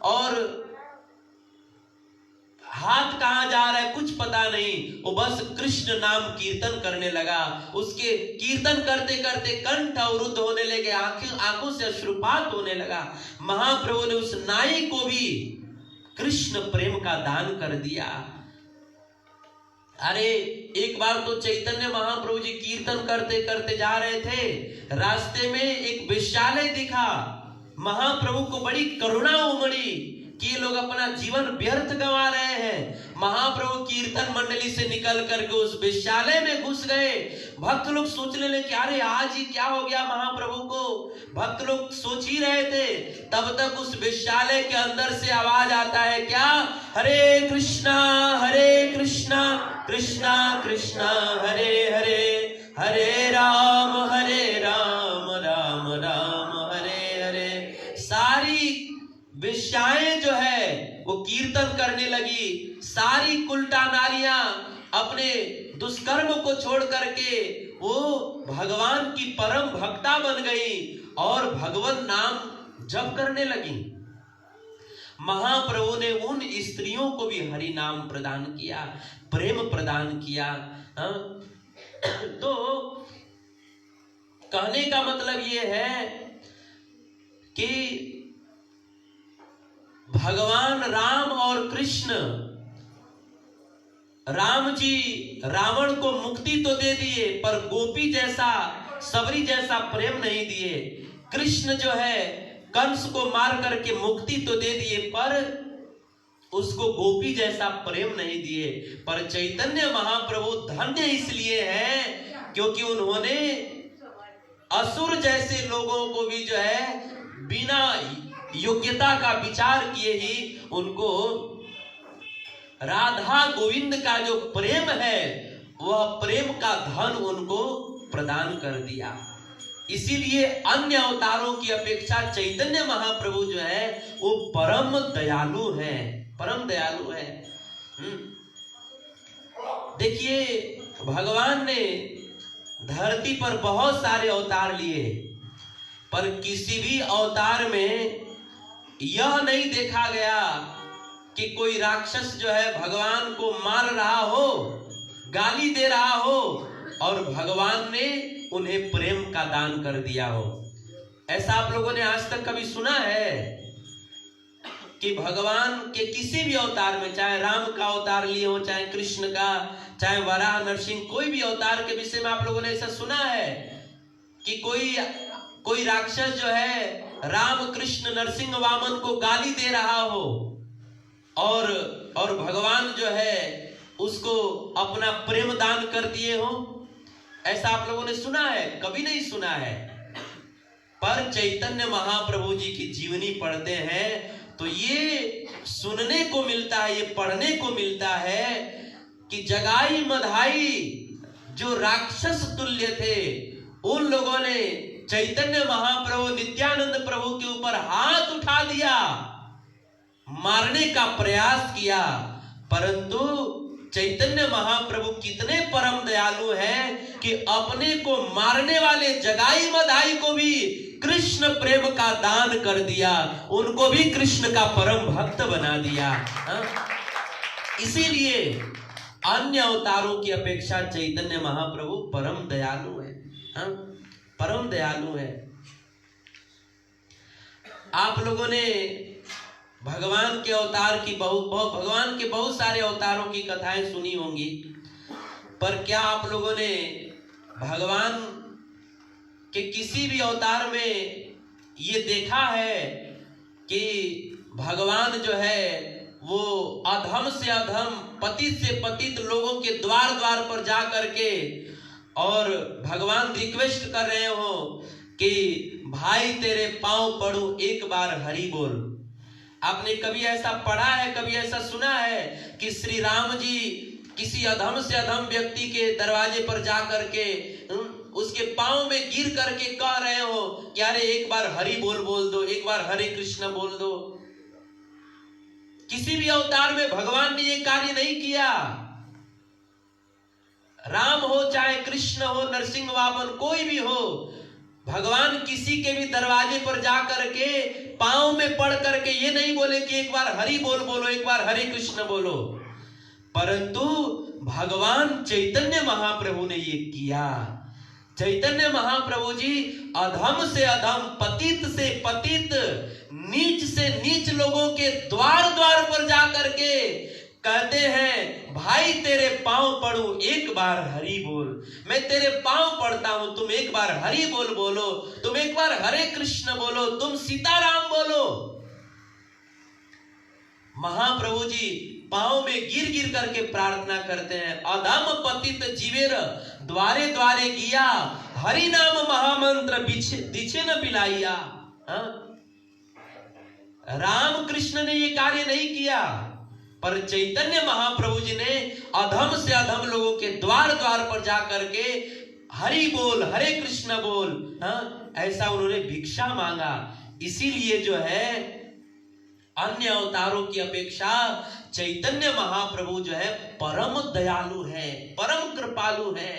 और हाथ कहां जा रहा है कुछ पता नहीं, वो बस कृष्ण नाम कीर्तन करने लगा। उसके कीर्तन करते करते कंठ अवरुद्ध होने लगे, आंखों से अश्रुपात होने लगा। महाप्रभु ने उस नाई को भी कृष्ण प्रेम का दान कर दिया। अरे एक बार तो चैतन्य महाप्रभु जी कीर्तन करते करते जा रहे थे, रास्ते में एक वेश्यालय दिखा। महाप्रभु को बड़ी करुणा उमड़ी कि ये लोग अपना जीवन व्यर्थ गंवा रहे हैं। महाप्रभु कीर्तन मंडली से निकल करके उस वेश्यालय में घुस गए। भक्त लोग सोचने लगे अरे आज ही क्या हो गया महाप्रभु को। भक्त लोग सोच ही रहे थे, तब तक उस वेश्यालय के अंदर से आवाज आता है क्या, हरे कृष्णा कृष्णा कृष्णा हरे हरे, हरे राम राम राम हरे हरे। सारी वेश्याएं जो है वो कीर्तन करने लगी। सारी कुलटा नारियां अपने दुष्कर्म को छोड़ करके वो भगवान की परम भक्ता बन गई और भगवान नाम जप करने लगी। महाप्रभु ने उन स्त्रियों को भी हरि नाम प्रदान किया, प्रेम प्रदान किया। तो कहने का मतलब ये है कि भगवान राम और कृष्ण, राम जी रावण को मुक्ति तो दे दिए पर गोपी जैसा, सबरी जैसा प्रेम नहीं दिए। कृष्ण जो है कंस को मार करके मुक्ति तो दे दिए पर उसको गोपी जैसा प्रेम नहीं दिए। पर चैतन्य महाप्रभु धन्य इसलिए हैं क्योंकि उन्होंने असुर जैसे लोगों को भी जो है बिना योग्यता का विचार किए ही उनको राधा गोविंद का जो प्रेम है वह प्रेम का धन उनको प्रदान कर दिया। इसीलिए अन्य अवतारों की अपेक्षा चैतन्य महाप्रभु जो है वो परम दयालु है, परम दयालु है। देखिए भगवान ने धरती पर बहुत सारे अवतार लिए, पर किसी भी अवतार में यह नहीं देखा गया कि कोई राक्षस जो है भगवान को मार रहा हो, गाली दे रहा हो और भगवान ने उन्हें प्रेम का दान कर दिया हो। ऐसा आप लोगों ने आज तक कभी सुना है कि भगवान के किसी भी अवतार में, चाहे राम का अवतार लिए हो, चाहे कृष्ण का, चाहे वराह नरसिंह, कोई भी अवतार के विषय में आप लोगों ने ऐसा सुना है कि कोई राक्षस जो है राम कृष्ण नरसिंह वामन को गाली दे रहा हो और भगवान जो है उसको अपना प्रेम दान कर दिए हो? ऐसा आप लोगों ने सुना है? कभी नहीं सुना है। पर चैतन्य महाप्रभु जी की जीवनी पढ़ते हैं तो ये सुनने को मिलता है, ये पढ़ने को मिलता है कि जगाई मधाई जो राक्षस तुल्य थे उन लोगों ने चैतन्य महाप्रभु नित्यानंद प्रभु के ऊपर हाथ उठा दिया, मारने का प्रयास किया, परंतु चैतन्य महाप्रभु कितने परम दयालु हैं कि अपने को मारने वाले जगाई मधाई को भी कृष्ण प्रेम का दान कर दिया, उनको भी कृष्ण का परम भक्त बना दिया। इसीलिए अन्य अवतारों की अपेक्षा चैतन्य महाप्रभु परम दयालु है, परम दयालु है। आप लोगों ने भगवान के अवतार की भगवान के बहुत सारे अवतारों की कथाएं सुनी होंगी, पर क्या आप लोगों ने भगवान के किसी भी अवतार में ये देखा है कि भगवान जो है वो अधम से अधम, पतित से पतित लोगों के द्वार द्वार पर जा करके और भगवान रिक्वेस्ट कर रहे हो कि भाई तेरे पांव पड़ूं, एक बार हरि बोल? आपने कभी ऐसा पढ़ा है, कभी ऐसा सुना है कि श्री राम जी किसी अधम से अधम व्यक्ति के दरवाजे पर जा करके उसके पांव में गिर करके कह रहे हो कि अरे एक बार हरि बोल दो, एक बार हरे कृष्ण बोल दो? किसी भी अवतार में भगवान ने ये कार्य नहीं किया। राम हो चाहे कृष्ण हो, नरसिंह वामन, कोई भी हो, भगवान किसी के भी दरवाजे पर जा करके पांव में पड़ करके ये नहीं बोले कि एक बार हरि बोलो, एक बार हरे कृष्ण बोलो, परंतु भगवान चैतन्य महाप्रभु ने ये किया। चैतन्य महाप्रभु जी अधम से अधम, पतित से पतित, नीच से नीच लोगों के द्वार द्वार पर जा करके कहते हैं भाई तेरे पांव पड़ूं, एक बार हरि बोल। मैं तेरे पांव पड़ता हूं, तुम एक बार हरि बोलो, तुम एक बार हरे कृष्ण बोलो, तुम सीताराम बोलो। महाप्रभु जी पांव में गिर गिर करके प्रार्थना करते हैं, अधम पतित जीवेर द्वारे द्वारे गिया, हरि नाम महामंत्र दीछे न पिलाइया। राम कृष्ण ने ये कार्य नहीं किया, पर चैतन्य महाप्रभु जी ने अधम से अधम लोगों के द्वार द्वार पर जाकर के हरि बोल, हरे कृष्ण बोल, ऐसा उन्होंने भिक्षा मांगा। इसीलिए जो है अन्य अवतारों की अपेक्षा चैतन्य महाप्रभु जो है परम दयालु है, परम कृपालु है।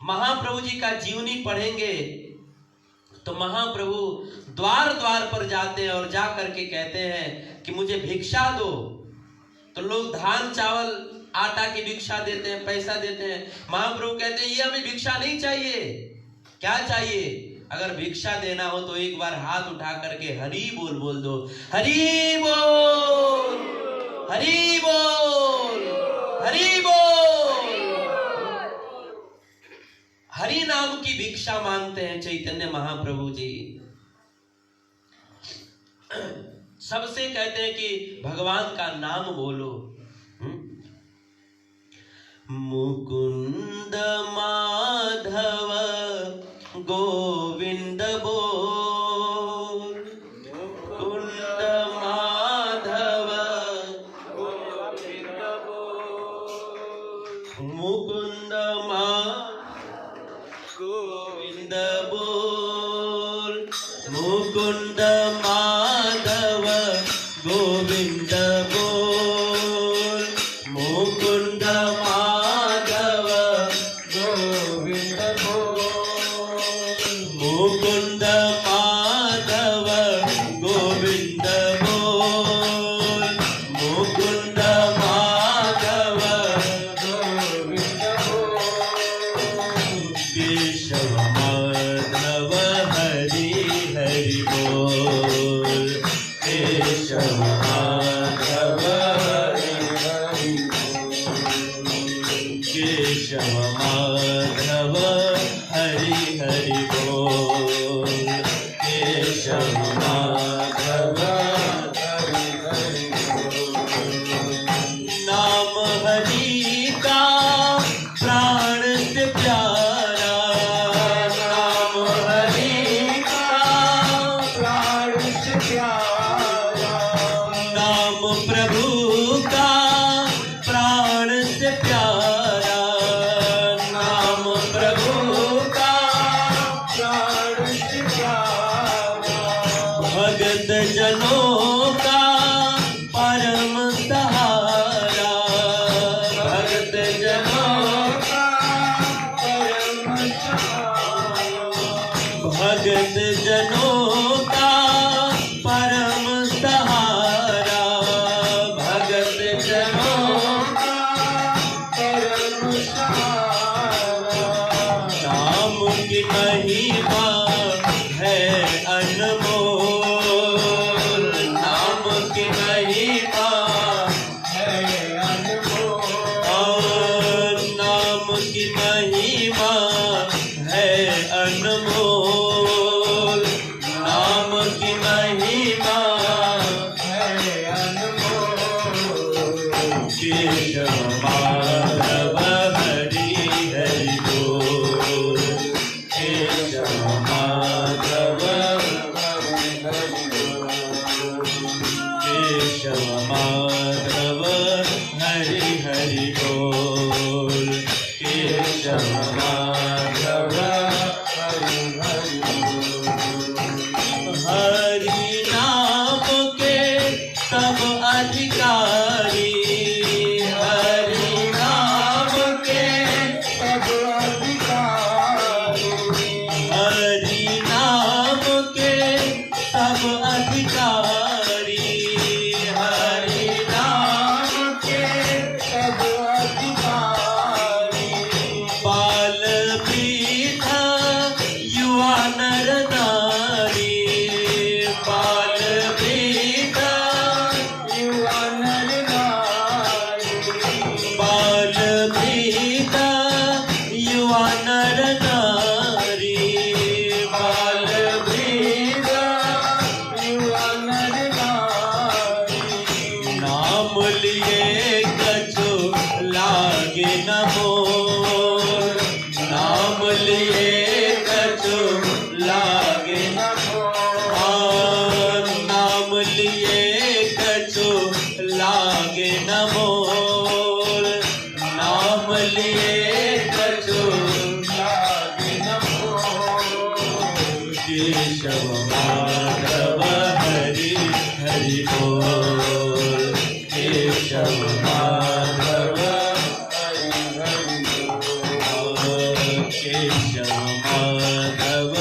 महाप्रभु जी का जीवनी पढ़ेंगे तो महाप्रभु द्वार द्वार पर जाते हैं और जा करके कहते हैं कि मुझे भिक्षा दो। तो लोग धान चावल आटा की भिक्षा देते हैं, पैसा देते हैं। महाप्रभु कहते हैं ये हमें भिक्षा नहीं चाहिए। क्या चाहिए? अगर भिक्षा देना हो तो एक बार हाथ उठा करके हरि बोल दो, हरि बोल, हरि बोल, हरि बोल। हरि नाम की भिक्षा मांगते हैं चैतन्य महाप्रभु जी। सबसे कहते हैं कि भगवान का नाम बोलो। मुकुंद माधव गोविंद बोल, कुंद माधव गोविंद बोल, मुकुंद गोविंद बोल, मुकुंद माधव गोविंद बोल, मुकुंद माधव गोविंद बोल, मुकुंद माधव गोविंद बोल, मुकुंद माधव गोविंद बोल, केशव माधव हरि हरि बोल, केशव माधव हरि हरि बोल, केशव माधव हरि हरि बोल, केशव माधव हरि हरि बोल। नाम हरि का प्राण से प्यारा, नाम हरि का प्राण से प्यारा, नाम प्रभु का प्राण से प्यारा, नाम प्रभु का प्राण से प्यारा, भगत जनों का परम सहारा, भगत जनों का परम सहारा, भगत जनों का परम सहारा, भगत जनों का परम सहारा। नाम की महिमा है अनमोल, नाम की महिमा है अनमोल, नाम की महिमा है अनमोल, नाम की महिमा है अनमोल, केशव माधव हरि हरि बोल, केशव माधव हरि हरि बोल, केशव माधव हरि हरि बोल, केशव माधव हरि हरि बोल। हरि नाम के सब अधिकारी, हरि नाम के सब अधिकारी, हरि नाम के सब अधिकारी, हरि नाम के सब अधिकारी, बाल वृद्ध युवा नर नारी, बाल वृद्ध युवा नर नारी, बाल वृद्ध युवा नर नारी, बाल वृद्ध युवा नर नारी, नाम लिए कछु लागे न मोर, नाम लिए कछु लागे न मोर, नाम लिए कछु लागे न मोर, नाम लिए कछु लागे न मोर, केशव माधव हरि हरि बोल, केशव माधव हरि हरि बोल, केशव माधव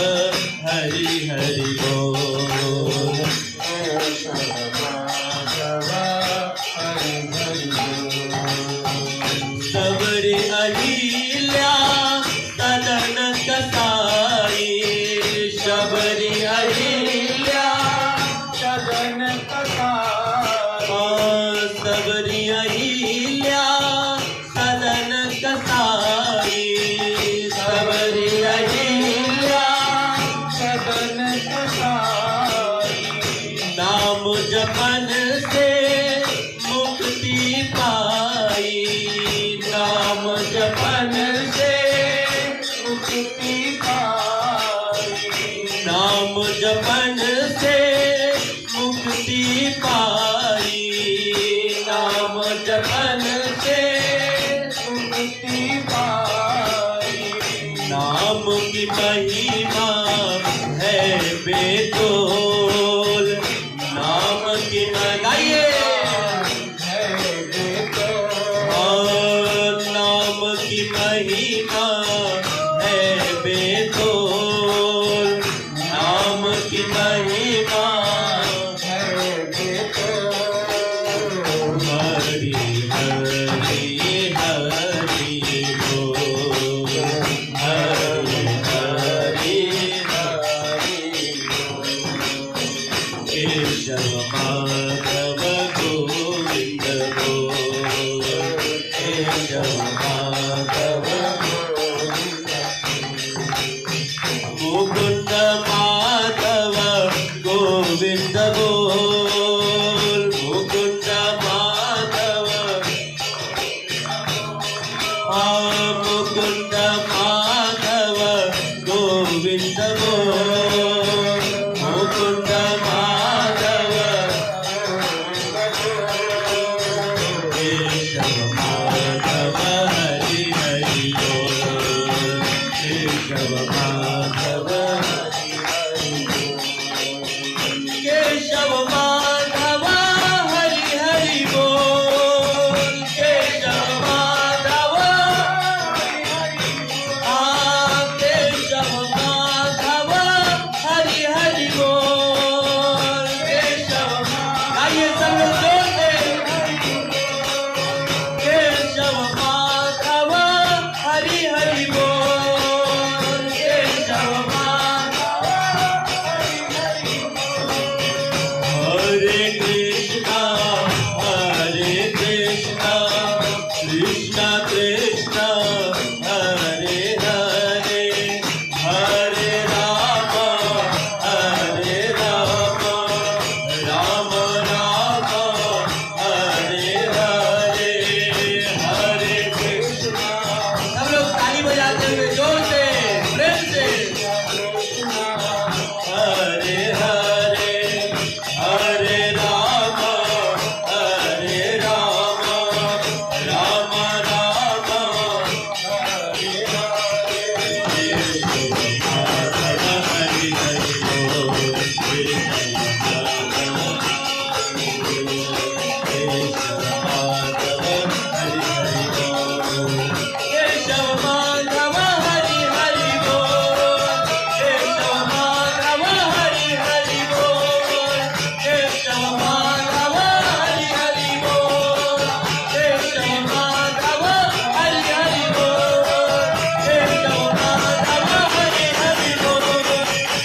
हरि हरि बोल, केशव माधव हरि हरि बोल। सबरी अहिल्या सदन कसाई, सबरी अहिल्या सदन कसाई, सबरी अहिल्या सदन कसाई, सबरी अहिल्या सदन कसाई, नाम जपन से मुक्ति पाई, नाम जपन से मुक्ति पाई, नाम की महिमा है बेतोल, नाम की गाइए नाम की महिमा है बेतोल, नाम की महिमा है बेतोल। हरि हरि हरि बोल, हरि हरि हरि बोल। केशव माधव गोविंद बोल, केशव माधव मुकुंद माधव गोविंद बोल, मुकुंद माधव मुकुंद माधव गोविंद बोल, मुकुंद माधव केशव माधव हरि हरि बोल, केशव माधव हरि हरि बोल। केशव माधव हरि हरि बोल, केशव माधव केशव माधव हरि हरि बोल, केशव आइए सब लोग जोर से। केशव माधव हरि हरि बोल, केशव माधव हरि हरि बोल। हरे कृष्णा कृष्णा कृष्णा हरे हरे, हरे राम राम राम हरे हरे, हरे कृष्णा। सब लोग ताली बजाते हुए जोर से प्रेम से। हरे हरे हरे राम राम राम हरे हरे। माधव हरि हरि बोल, केशव माधव हरि हरि बोल, केशव माधव हरि हरि बोल, केशव माधव हरि हरि बोल, केशव माधव हरि हरि बोल, केशव माधव हरि हरि बोल, केशव माधव हरि हरि बोल,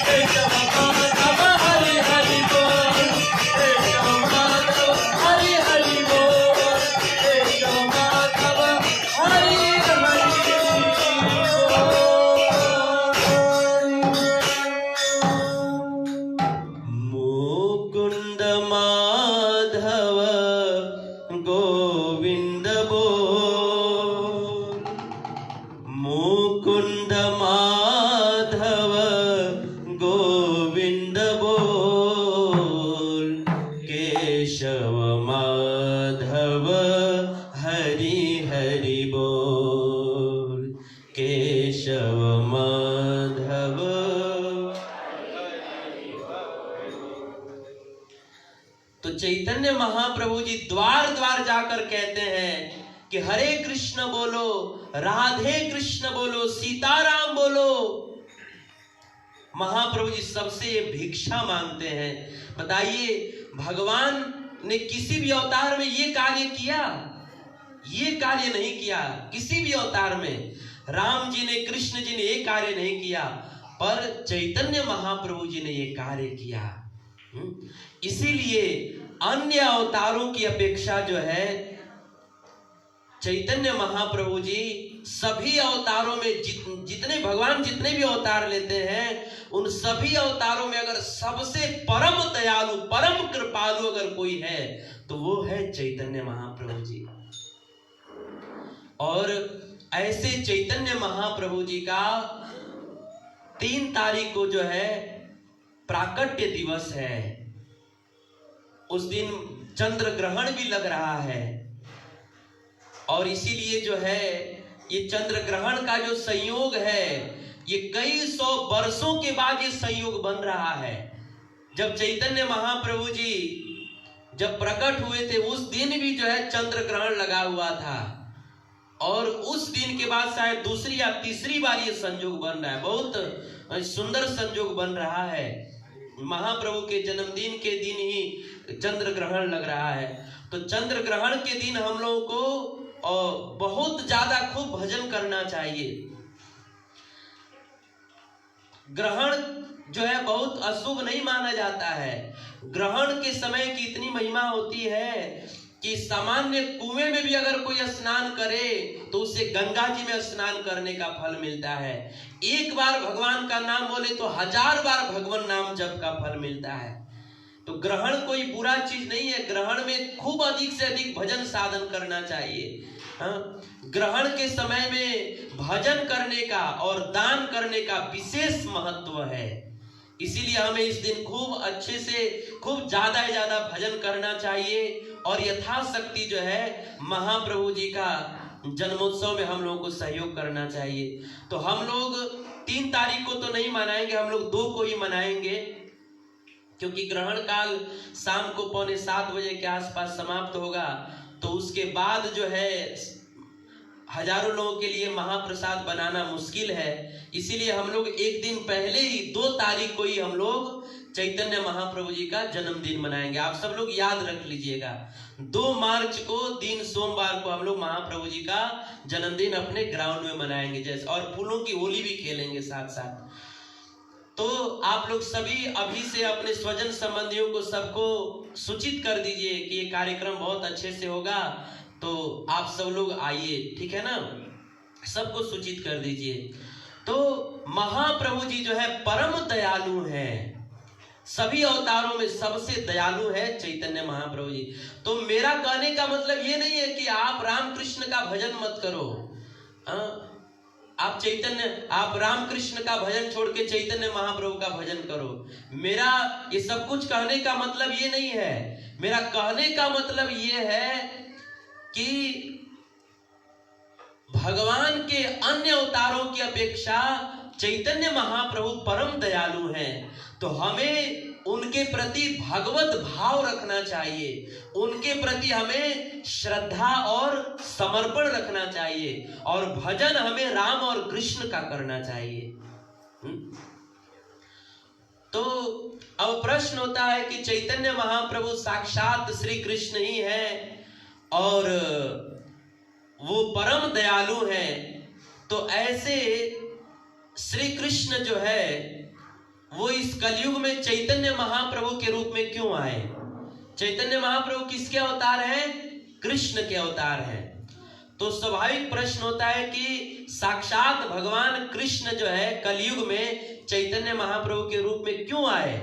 केशव माधव हरि हरि बोल, केशव माधव हरि हरि बोल, केशव माधव हरि मुकुंद माधव गोविंद बोल, मुकुंद माधव गोविंद बोल, केशव माधव हरि हरि बोल, केशव माधव। तो चैतन्य महाप्रभु जी द्वार द्वार जाकर कहते हैं कि हरे कृष्ण बोलो, राधे कृष्ण बोलो, सीताराम बोलो। महाप्रभु जी सबसे भिक्षा मांगते हैं। बताइए भगवान ने किसी भी अवतार में ये कार्य किया? ये कार्य नहीं किया किसी भी अवतार में। राम जी ने, कृष्ण जी ने ये कार्य नहीं किया, पर चैतन्य महाप्रभु जी ने ये कार्य किया। इसीलिए अन्य अवतारों की अपेक्षा जो है चैतन्य महाप्रभु जी सभी अवतारों में जितने भगवान जितने भी अवतार लेते हैं उन सभी अवतारों में अगर सबसे परम दयालु परम कृपालु अगर कोई है तो वो है चैतन्य महाप्रभु जी। और ऐसे चैतन्य महाप्रभु जी का 3 तारीख को जो है प्राकट्य दिवस है। उस दिन चंद्र ग्रहण भी लग रहा है और इसीलिए जो है ये चंद्र ग्रहण का जो संयोग है, ये कई सौ वर्षों के बाद ये संयोग बन रहा है। जब चैतन्य महाप्रभु जी जब प्रकट हुए थे उस दिन भी जो है चंद्र ग्रहण लगा हुआ था, और उस दिन के बाद शायद दूसरी या तीसरी बार ये संयोग बन रहा है। बहुत सुंदर संयोग बन रहा है। महाप्रभु के जन्मदिन के दिन ही चंद्र ग्रहण लग रहा है। तो चंद्र ग्रहण के दिन हम लोगों को बहुत ज्यादा खूब भजन करना चाहिए। ग्रहण जो है बहुत अशुभ नहीं माना जाता है। ग्रहण के समय की इतनी महिमा होती है कि सामान्य कुएं में भी अगर कोई स्नान करे तो उसे गंगा जी में स्नान करने का फल मिलता है। एक बार भगवान का नाम बोले तो 1000 बार भगवान नाम जप का फल मिलता है। तो ग्रहण कोई बुरा चीज नहीं है। ग्रहण में खूब अधिक से अधिक भजन साधन करना चाहिए। ग्रहण के समय में भजन करने का और दान करने का विशेष महत्व है। इसीलिए हमें इस दिन खूब अच्छे से खूब ज्यादा से ज्यादा भजन करना चाहिए और यथाशक्ति जो है महाप्रभु जी का जन्मोत्सव में हम लोगों को सहयोग करना चाहिए। तो हम लोग 3 तारीख को तो नहीं मनाएंगे, हम लोग 2 को ही मनाएंगे, क्योंकि ग्रहण काल शाम को 6:45 बजे के आसपास समाप्त होगा। तो उसके बाद जो है हजारों लोगों के लिए महाप्रसाद बनाना मुश्किल है। इसीलिए हम लोग एक दिन पहले ही 2 तारीख को ही हम लोग चैतन्य महाप्रभु जी का जन्मदिन मनाएंगे। आप सब लोग याद रख लीजिएगा, 2 मार्च को दिन सोमवार को हम लोग महाप्रभु जी का जन्मदिन अपने ग्राउंड में मनाएंगे जैसे, और फूलों की होली भी खेलेंगे साथ साथ। तो आप लोग सभी अभी से अपने स्वजन संबंधियों को सबको सूचित कर दीजिए कि ये कार्यक्रम बहुत अच्छे से होगा, तो आप सब लोग आइए, ठीक है ना, सबको सूचित कर दीजिए। तो महाप्रभु जी जो है परम दयालु हैं, सभी अवतारों में सबसे दयालु है चैतन्य महाप्रभु जी। तो मेरा कहने का मतलब ये नहीं है कि आप रामकृष्ण का भजन मत करो, आप रामकृष्ण का भजन छोड़ के चैतन्य महाप्रभु का भजन करो। मेरा ये सब कुछ कहने का मतलब ये नहीं है। मेरा कहने का मतलब ये है कि भगवान के अन्य अवतारों की अपेक्षा चैतन्य महाप्रभु परम दयालु हैं। तो हमें उनके प्रति भगवत भाव रखना चाहिए, उनके प्रति हमें श्रद्धा और समर्पण रखना चाहिए, और भजन हमें राम और कृष्ण का करना चाहिए। तो अब प्रश्न होता है कि चैतन्य महाप्रभु साक्षात श्री कृष्ण ही है और वो परम दयालु हैं, तो ऐसे श्री कृष्ण जो है वो इस कलयुग में चैतन्य महाप्रभु के रूप में क्यों आए? चैतन्य महाप्रभु किसके अवतार हैं? कृष्ण के अवतार हैं। तो स्वाभाविक प्रश्न होता है कि साक्षात भगवान कृष्ण जो है कलयुग में चैतन्य महाप्रभु के रूप में क्यों आए?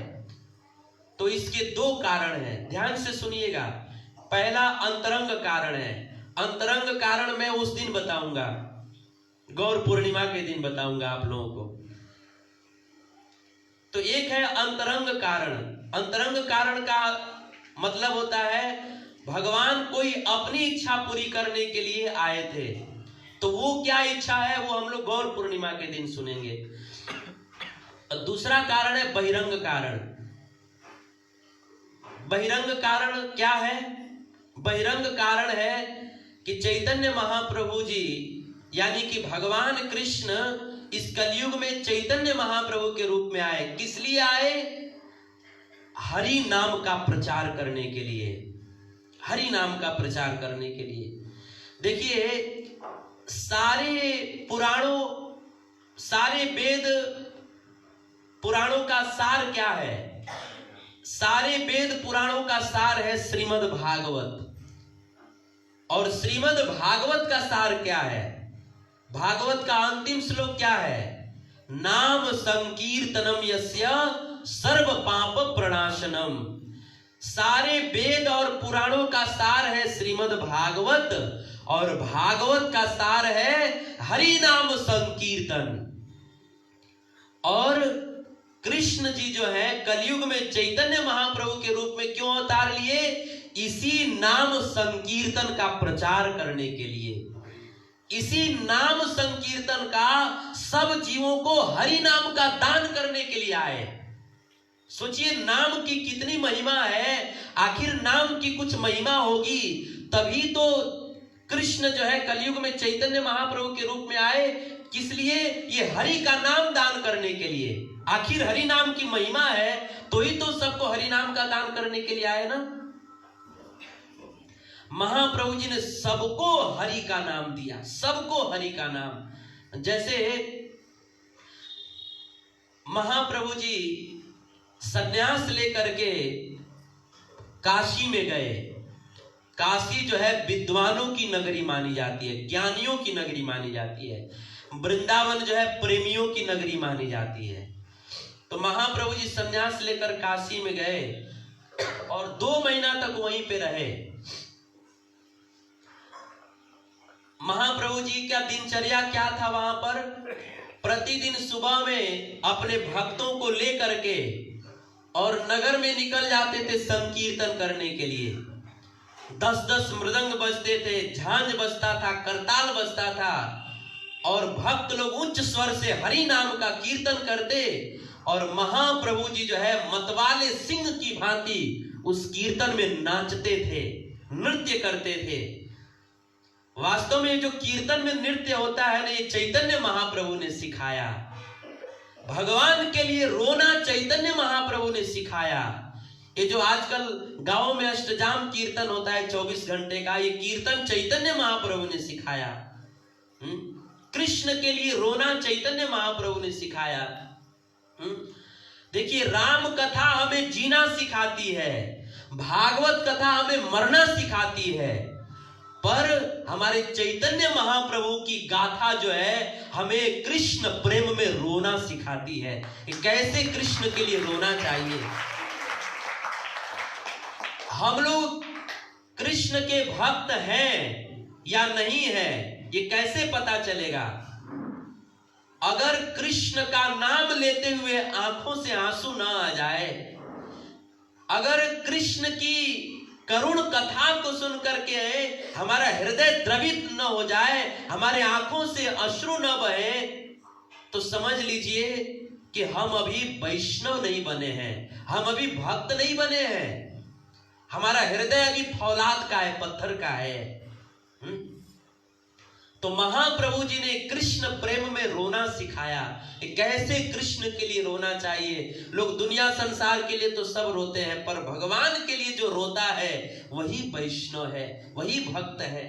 तो इसके 2 कारण हैं, ध्यान से सुनिएगा। पहला अंतरंग कारण है। अंतरंग कारण मैं उस दिन बताऊंगा, गौर पूर्णिमा के दिन बताऊंगा आप लोगों को। तो एक है अंतरंग कारण। अंतरंग कारण का मतलब होता है भगवान कोई अपनी इच्छा पूरी करने के लिए आए थे। तो वो क्या इच्छा है वो हम लोग गौर पूर्णिमा के दिन सुनेंगे। दूसरा कारण है बहिरंग कारण। बहिरंग कारण क्या है? बहिरंग कारण है कि चैतन्य महाप्रभु जी यानी कि भगवान कृष्ण इस कलयुग में चैतन्य महाप्रभु के रूप में आए। किस लिए आए? हरि नाम का प्रचार करने के लिए, हरि नाम का प्रचार करने के लिए। देखिए सारे पुराणों, सारे वेद पुराणों का सार क्या है? सारे वेद पुराणों का सार है श्रीमद् भागवत। और श्रीमद् भागवत का सार क्या है? भागवत का अंतिम श्लोक क्या है? नाम संकीर्तनम यस्य सर्व पाप प्रणाशनम। सारे वेद और पुराणों का सार है श्रीमद् भागवत, और भागवत का सार है हरि नाम संकीर्तन। और कृष्ण जी जो है कलयुग में चैतन्य महाप्रभु के रूप में क्यों अवतार लिए? इसी नाम संकीर्तन का प्रचार करने के लिए। इसी नाम संकीर्तन का सब जीवों को हरि नाम का दान करने के लिए आए। सोचिए नाम की कितनी महिमा है। आखिर नाम की कुछ महिमा होगी तभी तो कृष्ण जो है कलयुग में चैतन्य महाप्रभु के रूप में आए। किस लिए? ये हरि का नाम दान करने के लिए। आखिर हरि नाम की महिमा है तो ही तो सबको हरि नाम का दान करने के लिए आए ना। महाप्रभु जी ने सबको हरि का नाम दिया, सबको हरि का नाम। जैसे महाप्रभु जी सन्यास लेकर के काशी में गए। काशी जो है विद्वानों की नगरी मानी जाती है, ज्ञानियों की नगरी मानी जाती है। वृंदावन जो है प्रेमियों की नगरी मानी जाती है। तो महाप्रभु जी सन्यास लेकर काशी में गए और 2 महीना तक वहीं पे रहे। महाप्रभु जी का दिनचर्या क्या था वहां पर? प्रतिदिन सुबह में अपने भक्तों को लेकर के और नगर में निकल जाते थे संकीर्तन करने के लिए। 10-10 मृदंग बजते थे, झांझ बजता था, करताल बजता था और भक्त लोग उच्च स्वर से हरि नाम का कीर्तन करते और महाप्रभु जी जो है मतवाले सिंह की भांति उस कीर्तन में नाचते थे, नृत्य करते थे। वास्तव में जो कीर्तन में नृत्य होता है ना, ये चैतन्य महाप्रभु ने सिखाया। भगवान के लिए रोना चैतन्य महाप्रभु ने सिखाया। ये जो आजकल गांव में अष्टजाम कीर्तन होता है 24 घंटे का, ये कीर्तन चैतन्य महाप्रभु ने सिखाया। कृष्ण के लिए रोना चैतन्य महाप्रभु ने सिखाया। देखिए राम कथा हमें जीना सिखाती है, भागवत कथा हमें मरना सिखाती है, पर हमारे चैतन्य महाप्रभु की गाथा जो है हमें कृष्ण प्रेम में रोना सिखाती है। कैसे कृष्ण के लिए रोना चाहिए। हम लोग कृष्ण के भक्त हैं या नहीं है ये कैसे पता चलेगा? अगर कृष्ण का नाम लेते हुए आंखों से आंसू ना आ जाए, अगर कृष्ण की करुण कथा को सुन करके हमारा हृदय द्रवित न हो जाए, हमारे आंखों से अश्रु न बहे, तो समझ लीजिए कि हम अभी वैष्णव नहीं बने हैं, हम अभी भक्त नहीं बने हैं। हमारा हृदय अभी फौलाद का है, पत्थर का है। तो महाप्रभु जी ने कृष्ण प्रेम में रोना सिखाया कि कैसे कृष्ण के लिए रोना चाहिए। लोग दुनिया संसार के लिए तो सब रोते हैं, पर भगवान के लिए जो रोता है वही वैष्णव है, वही भक्त है।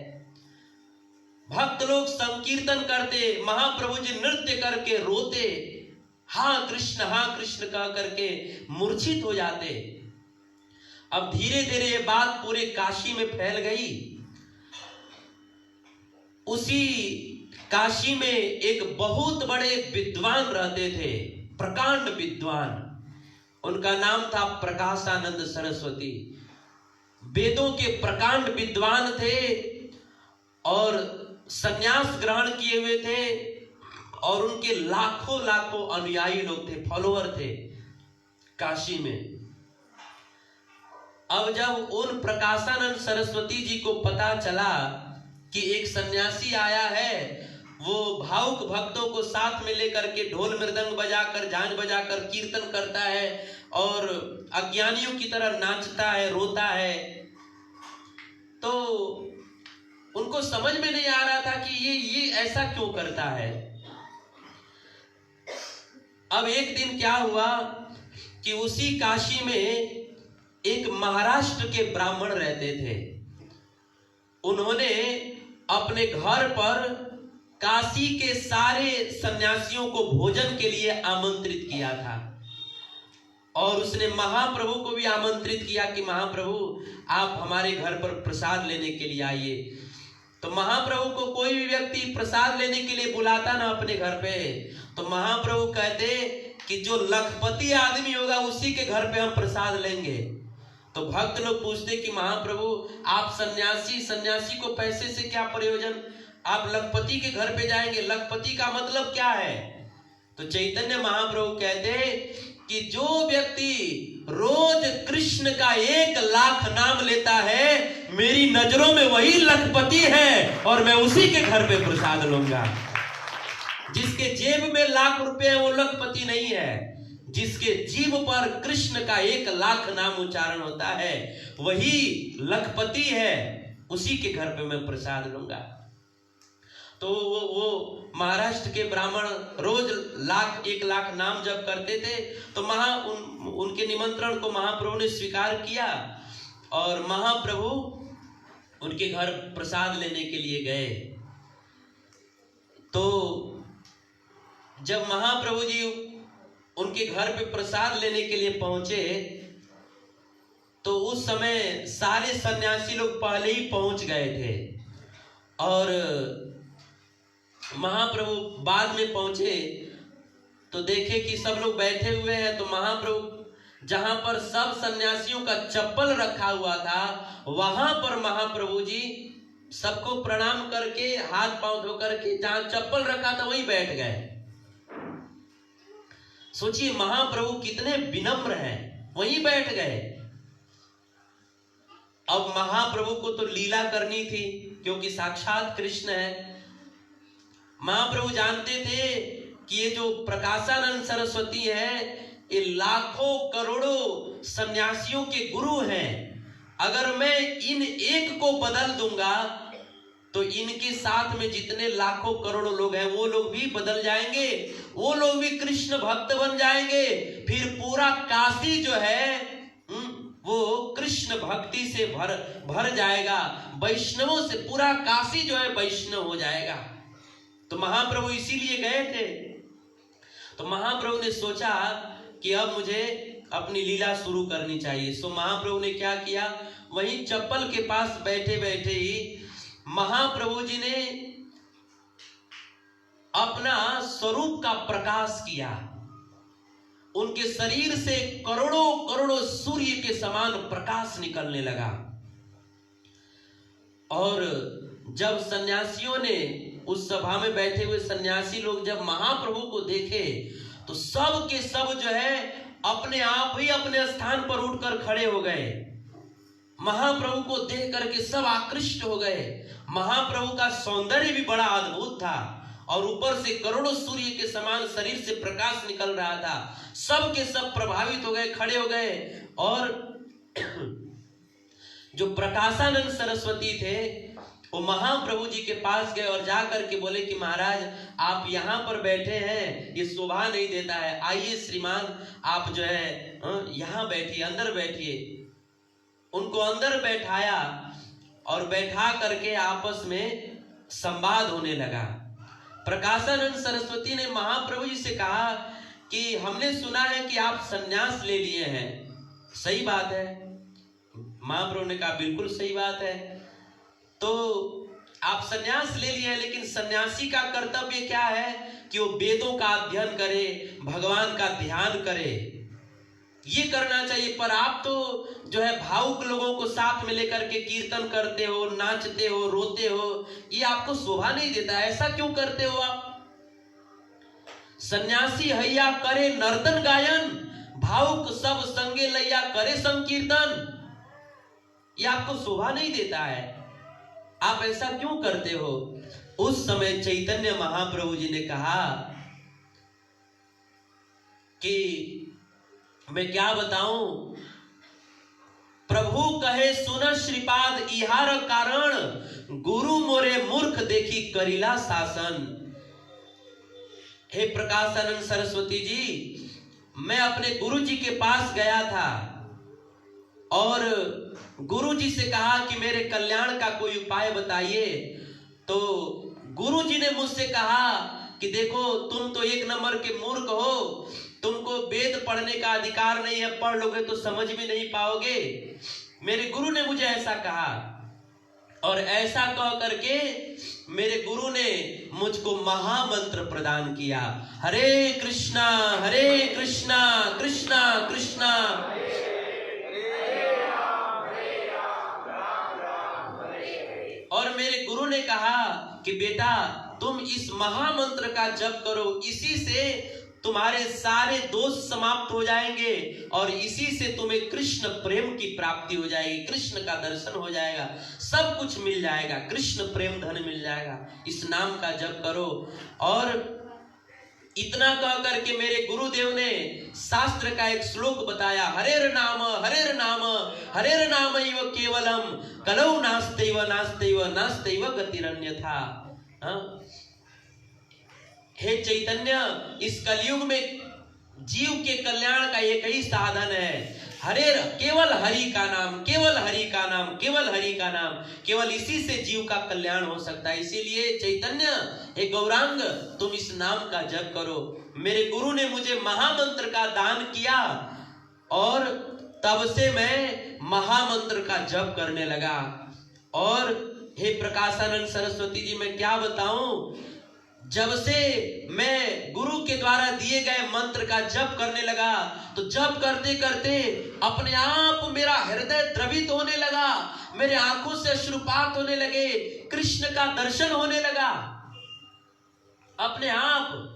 भक्त लोग संकीर्तन करते, महाप्रभु जी नृत्य करके रोते, हाँ कृष्ण कह करके मूर्छित हो जाते। अब धीरे धीरे ये बात पूरे काशी में फैल गई। उसी काशी में एक बहुत बड़े विद्वान रहते थे, प्रकांड विद्वान। उनका नाम था प्रकाशानंद सरस्वती। वेदों के प्रकांड विद्वान थे और सन्यास ग्रहण किए हुए थे और उनके लाखों लाखों अनुयायी लोग थे, फॉलोअर थे काशी में। अब जब उन प्रकाशानंद सरस्वती जी को पता चला कि एक सन्यासी आया है, वो भावुक भक्तों को साथ में लेकर के ढोल मृदंग बजाकर, झांझ बजाकर कीर्तन करता है और अज्ञानियों की तरह नाचता है, रोता है, तो उनको समझ में नहीं आ रहा था कि ये ऐसा क्यों करता है। अब एक दिन क्या हुआ कि उसी काशी में एक महाराष्ट्र के ब्राह्मण रहते थे। उन्होंने अपने घर पर काशी के सारे सन्यासियों को भोजन के लिए आमंत्रित किया था और उसने महाप्रभु को भी आमंत्रित किया कि महाप्रभु आप हमारे घर पर प्रसाद लेने के लिए आइए। तो महाप्रभु को कोई भी व्यक्ति प्रसाद लेने के लिए बुलाता ना अपने घर पे, तो महाप्रभु कहते कि जो लखपति आदमी होगा उसी के घर पे हम प्रसाद लेंगे। तो भक्त लोग पूछते कि महाप्रभु आप सन्यासी को पैसे से क्या प्रयोजन, आप लखपति के घर पे जाएंगे, लखपति का मतलब क्या है? तो चैतन्य महाप्रभु कहते कि जो व्यक्ति रोज कृष्ण का 1,00,000 नाम लेता है, मेरी नजरों में वही लखपति है और मैं उसी के घर पे प्रसाद लूंगा। जिसके जेब में लाख रुपए है वो लखपति नहीं है, जिसके जीभ पर कृष्ण का 1,00,000 नाम उच्चारण होता है वही लखपति है, उसी के घर पे मैं प्रसाद लूंगा। तो वो महाराष्ट्र के ब्राह्मण रोज 1,00,000 नाम जप करते थे। तो उनके निमंत्रण को महाप्रभु ने स्वीकार किया और महाप्रभु उनके घर प्रसाद लेने के लिए गए। तो जब महाप्रभु जी उनके घर पे प्रसाद लेने के लिए पहुंचे तो उस समय सारे सन्यासी लोग पहले ही पहुंच गए थे और महाप्रभु बाद में पहुंचे तो देखे कि सब लोग बैठे हुए हैं। तो महाप्रभु जहां पर सब सन्यासियों का चप्पल रखा हुआ था वहां पर महाप्रभु जी सबको प्रणाम करके हाथ पांव धो करके जहां चप्पल रखा था वहीं बैठ गए। सोचिए महाप्रभु कितने विनम्र हैं, वहीं बैठ गए। अब महाप्रभु को तो लीला करनी थी क्योंकि साक्षात कृष्ण है। महाप्रभु जानते थे कि ये जो प्रकाशानंद सरस्वती है ये लाखों करोड़ों सन्यासियों के गुरु हैं। अगर मैं इन एक को बदल दूंगा तो इनके साथ में जितने लाखों करोड़ों लोग हैं वो लोग भी बदल जाएंगे, वो लोग भी कृष्ण भक्त बन जाएंगे। फिर पूरा काशी जो है वो कृष्ण भक्ति से भर जाएगा, वैष्णवों से पूरा काशी जो है वैष्णव हो जाएगा। तो महाप्रभु इसीलिए गए थे। तो महाप्रभु ने सोचा कि अब मुझे अपनी लीला शुरू करनी चाहिए। सो महाप्रभु ने क्या किया, वहीं चप्पल के पास बैठे बैठे ही महाप्रभु जी ने अपना स्वरूप का प्रकाश किया। उनके शरीर से करोड़ों करोड़ों सूर्य के समान प्रकाश निकलने लगा। और जब सन्यासियों ने उस सभा में बैठे हुए सन्यासी लोग जब महाप्रभु को देखे तो सब के सब जो है अपने आप ही अपने स्थान पर उठकर खड़े हो गए। महाप्रभु को देख करके सब आकृष्ट हो गए। महाप्रभु का सौंदर्य भी बड़ा अद्भुत था और ऊपर से करोड़ों सूर्य के समान शरीर से प्रकाश निकल रहा था। सब के सब प्रभावित हो गए, खड़े हो गए। और जो प्रकाशानंद सरस्वती थे वो महाप्रभु जी के पास गए और जा करके बोले कि महाराज आप यहाँ पर बैठे हैं, ये शोभा नहीं देता है, आइए श्रीमान आप जो है यहाँ बैठिए, अंदर बैठिए। उनको अंदर बैठाया और बैठा करके आपस में संवाद होने लगा। प्रकाशानंद सरस्वती ने महाप्रभु जी से कहा कि हमने सुना है कि आप संन्यास ले लिए हैं, सही बात है? महाप्रभु ने कहा बिल्कुल सही बात है। तो आप संन्यास ले लिए हैं, लेकिन सन्यासी का कर्तव्य क्या है कि वो वेदों का अध्ययन करे, भगवान का ध्यान करे, ये करना चाहिए। पर आप तो जो है भावुक लोगों को साथ में लेकर के कीर्तन करते हो, नाचते हो, रोते हो, ये आपको शोभा नहीं देता। ऐसा क्यों करते हो आप? सन्यासी हैया करे नर्तन गायन, भावुक सब संगे लैया करे संकीर्तन, ये आपको शोभा नहीं देता है, आप ऐसा क्यों करते हो? उस समय चैतन्य महाप्रभु जी ने कहा कि मैं क्या बताऊं, प्रभु कहे सुन श्रीपाद इहार कारण, गुरु मोरे मूर्ख देखी करिला शासन। हे प्रकाशानंद सरस्वती जी, मैं अपने गुरु जी के पास गया था और गुरु जी से कहा कि मेरे कल्याण का कोई उपाय बताइए। तो गुरु जी ने मुझसे कहा कि देखो तुम तो एक नंबर के मूर्ख हो, तुमको वेद पढ़ने का अधिकार नहीं है, पढ़ लोगे तो समझ भी नहीं पाओगे। मेरे गुरु ने मुझे ऐसा कहा और ऐसा कह करके मेरे गुरु ने मुझको महामंत्र प्रदान किया, हरे कृष्णा कृष्णा कृष्णा और मेरे गुरु ने कहा कि बेटा तुम इस महामंत्र का जप करो, इसी से तुम्हारे सारे दोष समाप्त हो जाएंगे और इसी से तुम्हें कृष्ण प्रेम की प्राप्ति हो जाएगी, कृष्ण का दर्शन हो जाएगा, सब कुछ मिल जाएगा, कृष्ण प्रेम धन मिल जाएगा। इस नाम का जप करो। और इतना कह करके मेरे गुरुदेव ने शास्त्र का एक श्लोक बताया, हरेर नाम हरेर नाम हरेर नाम इव केवलम कलौ नास्तेव नास्तेव नास्तेव गतिरन्यथा। हे चैतन्य, इस कलयुग में जीव के कल्याण का एक ही साधन है, केवल हरि का नाम, केवल हरि का नाम, केवल हरि का नाम, केवल इसी से जीव का कल्याण हो सकता है। इसीलिए चैतन्य, हे गौरांग, तुम इस नाम का जप करो। मेरे गुरु ने मुझे महामंत्र का दान किया और तब से मैं महामंत्र का जप करने लगा। और हे प्रकाशानंद सरस्वती जी, मैं क्या बताऊं, जब से मैं गुरु के द्वारा दिए गए मंत्र का जप करने लगा तो जप करते करते अपने आप मेरा हृदय द्रवित होने लगा, मेरे आंखों से अश्रुपात होने लगे, कृष्ण का दर्शन होने लगा अपने आप।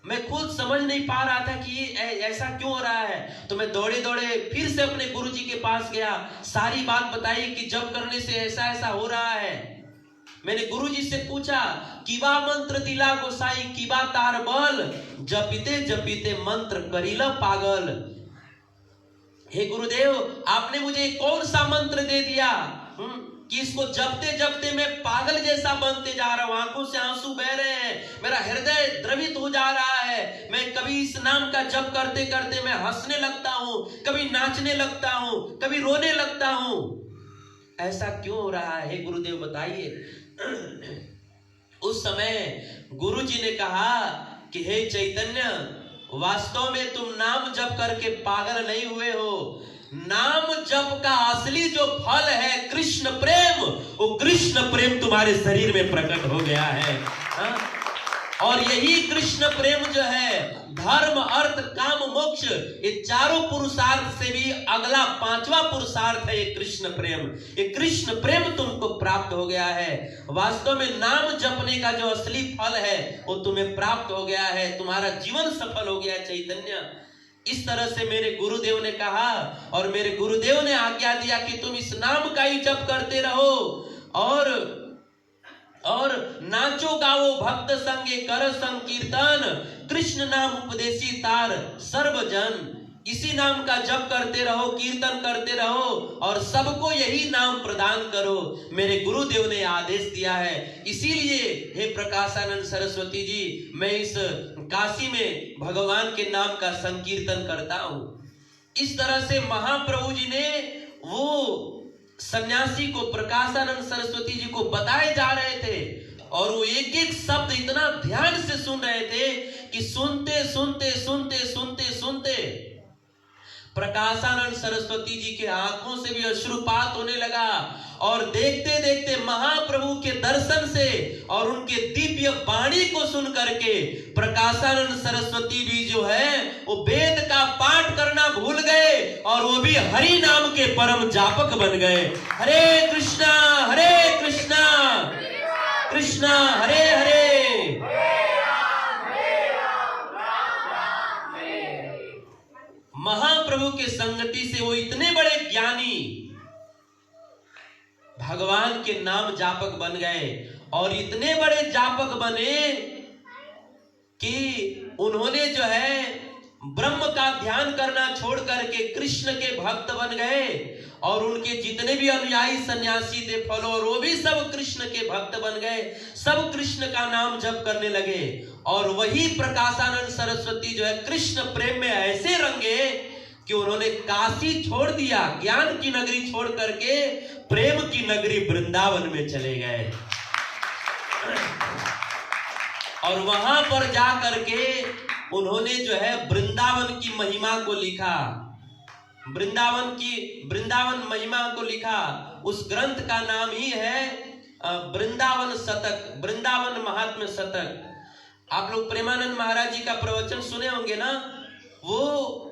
मैं खुद समझ नहीं पा रहा था कि ऐसा क्यों हो रहा है। तो मैं दौड़े दौड़े फिर से अपने गुरु जी के पास गया, सारी बात बताई कि जप करने से ऐसा ऐसा हो रहा है। मैंने गुरुजी से पूछा, किबा मंत्र दिला गोसाई किबा तार बल, जपीते जपीते मंत्र करीला पागल। हे गुरुदेव, आपने मुझे कौन सा मंत्र दे दिया कि इसको जपते जपते मैं पागल जैसा बनते जा रहा हूं, आंखों से आंसू बह रहे हैं, मेरा हृदय द्रवित हो जा रहा है। मैं कभी इस नाम का जप करते करते मैं हंसने लगता हूं, कभी नाचने लगता हूं, कभी रोने लगता हूं। ऐसा क्यों हो रहा है, हे गुरुदेव बताइए। उस समय गुरुजी ने कहा कि हे चैतन्य, वास्तव में तुम नाम जप करके पागल नहीं हुए हो। नाम जप का असली जो फल है कृष्ण प्रेम, वो कृष्ण प्रेम तुम्हारे शरीर में प्रकट हो गया है। और यही कृष्ण प्रेम जो है धर्म अर्थ काम मोक्ष, ये चारों पुरुषार्थ से भी अगला पांचवा पुरुषार्थ है ये कृष्ण प्रेम। ये कृष्ण प्रेम तुमको प्राप्त हो गया है। वास्तव में नाम जपने का जो असली फल है वो तुम्हें प्राप्त हो गया है, तुम्हारा जीवन सफल हो गया है चैतन्य। इस तरह से मेरे गुरुदेव ने कहा और मेरे गुरुदेव ने आज्ञा दिया कि तुम इस नाम का ही जप करते रहो और नाचो गाओ भक्त संगे कर संकीर्तन, कृष्ण नाम उपदेशी तार सर्वजन। इसी नाम का जप करते रहो, कीर्तन करते रहो और सबको यही नाम प्रदान करो, मेरे गुरुदेव ने आदेश दिया है। इसीलिए हे प्रकाशानंद सरस्वती जी, मैं इस काशी में भगवान के नाम का संकीर्तन करता हूं। इस तरह से महाप्रभु जी ने वो सन्यासी को, प्रकाशानंद सरस्वती जी को बताए जा रहे थे और वो एक एक शब्द इतना ध्यान से सुन रहे थे कि सुनते सुनते सुनते सुनते सुनते प्रकाशानंद सरस्वती जी के आंखों से भी अश्रुपात होने लगा। और देखते देखते महाप्रभु के दर्शन से और उनके दिव्य वाणी को सुन करके प्रकाशानंद सरस्वती जी जो है वो वेद का पाठ करना भूल गए और वो भी हरि नाम के परम जापक बन गए। हरे कृष्णा कृष्णा हरे हरे। महाप्रभु के संगति से वो इतने बड़े ज्ञानी भगवान के नाम जापक बन गए और इतने बड़े जापक बने कि उन्होंने जो है ब्रह्म का ध्यान करना छोड़ करके कृष्ण के भक्त बन गए और उनके जितने भी अनुयायी सन्यासी थे फॉलोअर, वो भी सब कृष्ण के भक्त बन गए, सब कृष्ण का नाम जप करने लगे। और वही प्रकाशानंद सरस्वती जो है कृष्ण प्रेम में ऐसे रंगे कि उन्होंने काशी छोड़ दिया, ज्ञान की नगरी छोड़ करके प्रेम की नगरी वृंदावन में चले गए और वहां पर जा करके उन्होंने जो है वृंदावन की महिमा को लिखा, वृंदावन महिमा को लिखा। उस ग्रंथ का नाम ही है वृंदावन शतक, वृंदावन महात्म्य शतक। आप लोग प्रेमानंद महाराज जी का प्रवचन सुने होंगे ना, वो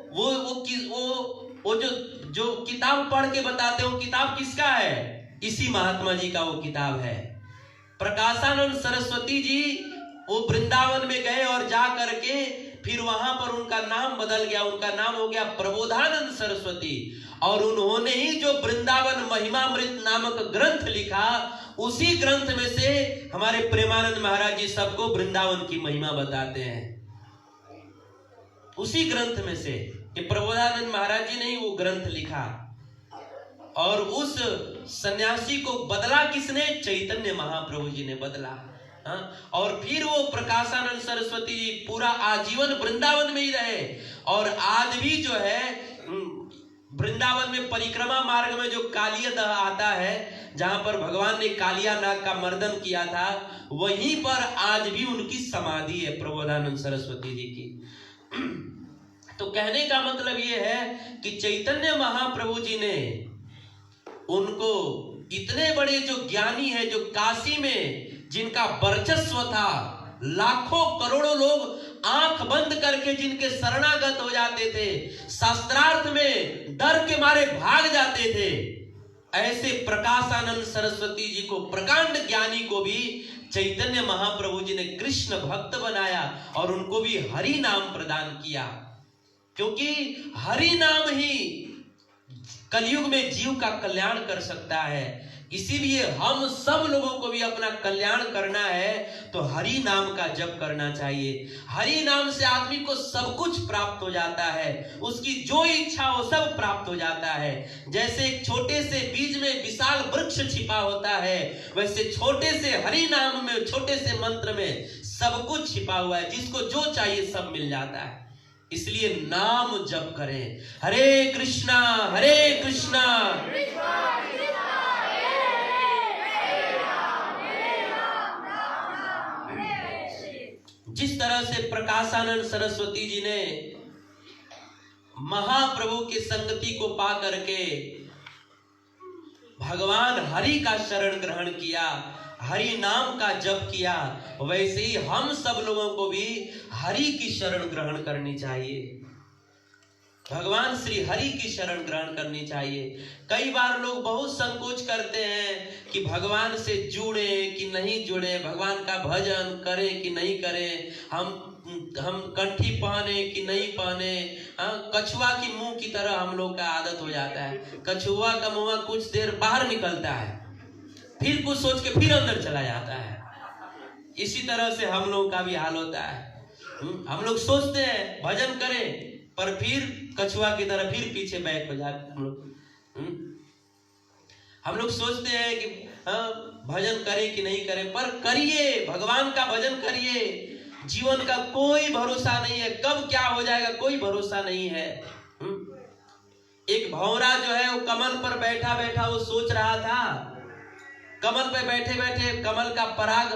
जो किताब पढ़ के बताते हो, किताब किसका है? इसी महात्मा जी का वो किताब है। प्रकाशानंद सरस्वती जी वो वृंदावन में गए और जा करके फिर वहां पर उनका नाम बदल गया, उनका नाम हो गया प्रबोधानंद सरस्वती। और उन्होंने ही जो वृंदावन महिमामृत नामक ग्रंथ लिखा, उसी ग्रंथ में से हमारे प्रेमानंद महाराज जी सबको वृंदावन की महिमा बताते हैं। उसी ग्रंथ में से कि प्रबोधानंद महाराज जी ने ही वो ग्रंथ लिखा। और उस सन्यासी को बदला किसने? चैतन्य महाप्रभु जी ने बदला। और फिर वो प्रकाशानंद सरस्वती जी पूरा आजीवन वृंदावन में ही रहे। और आज भी जो है वृंदावन में परिक्रमा मार्ग में जो कालिया दह आता है, जहां पर भगवान ने कालिया नाग का मर्दन किया था, वहीं पर आज भी उनकी समाधि है प्रबोधानंद सरस्वती जी की। तो कहने का मतलब ये है कि चैतन्य महाप्रभु जी ने उनको, इतने बड़े जो ज्ञानी है, जो काशी में जिनका वर्चस्व था, लाखों करोड़ों लोग आंख बंद करके जिनके शरणागत हो जाते थे, शास्त्रार्थ में डर के मारे भाग जाते थे, ऐसे प्रकाशानंद सरस्वती जी को, प्रकांड ज्ञानी को भी चैतन्य महाप्रभु जी ने कृष्ण भक्त बनाया और उनको भी हरि नाम प्रदान किया। क्योंकि हरि नाम ही कलयुग में जीव का कल्याण कर सकता है। इसीलिए हम सब लोगों को भी अपना कल्याण करना है तो हरि नाम का जप करना चाहिए। हरि नाम से आदमी को सब कुछ प्राप्त हो जाता है, उसकी जो इच्छा हो सब प्राप्त हो जाता है। जैसे एक छोटे से बीज में विशाल वृक्ष छिपा होता है, वैसे छोटे से हरि नाम में, छोटे से मंत्र में सब कुछ छिपा हुआ है। जिसको जो चाहिए सब मिल जाता है। इसलिए नाम जप करें, हरे कृष्णा कृष्णा जिस तरह से प्रकाशानंद सरस्वती जी ने महाप्रभु की संगति को पा करके भगवान हरि का शरण ग्रहण किया, हरि नाम का जप किया, वैसे ही हम सब लोगों को भी हरि की शरण ग्रहण करनी चाहिए। भगवान श्री हरि की शरण ग्रहण करनी चाहिए। कई बार लोग बहुत संकोच करते हैं कि भगवान से जुड़े कि नहीं जुड़े, भगवान का भजन करें कि नहीं करें, हम कंठी पहने कि नहीं पहने। कछुआ की मुंह की तरह हम लोग का आदत हो जाता है। कछुआ का मुंह कुछ देर बाहर निकलता है, फिर कुछ सोच के फिर अंदर चला जाता है। इसी तरह से हम लोग का भी हाल होता है। हम लोग सोचते हैं भजन करें, पर फिर कछुआ की तरह फिर पीछे बैक हो जाते हम लोग सोचते हैं कि भजन करें कि नहीं करें, पर करिए, भगवान का भजन करिए। जीवन का कोई भरोसा नहीं है, कब क्या हो जाएगा कोई भरोसा नहीं है। एक भंवरा जो है वो कमल पर बैठा बैठा वो सोच रहा था, कमल पे बैठे बैठे कमल का पराग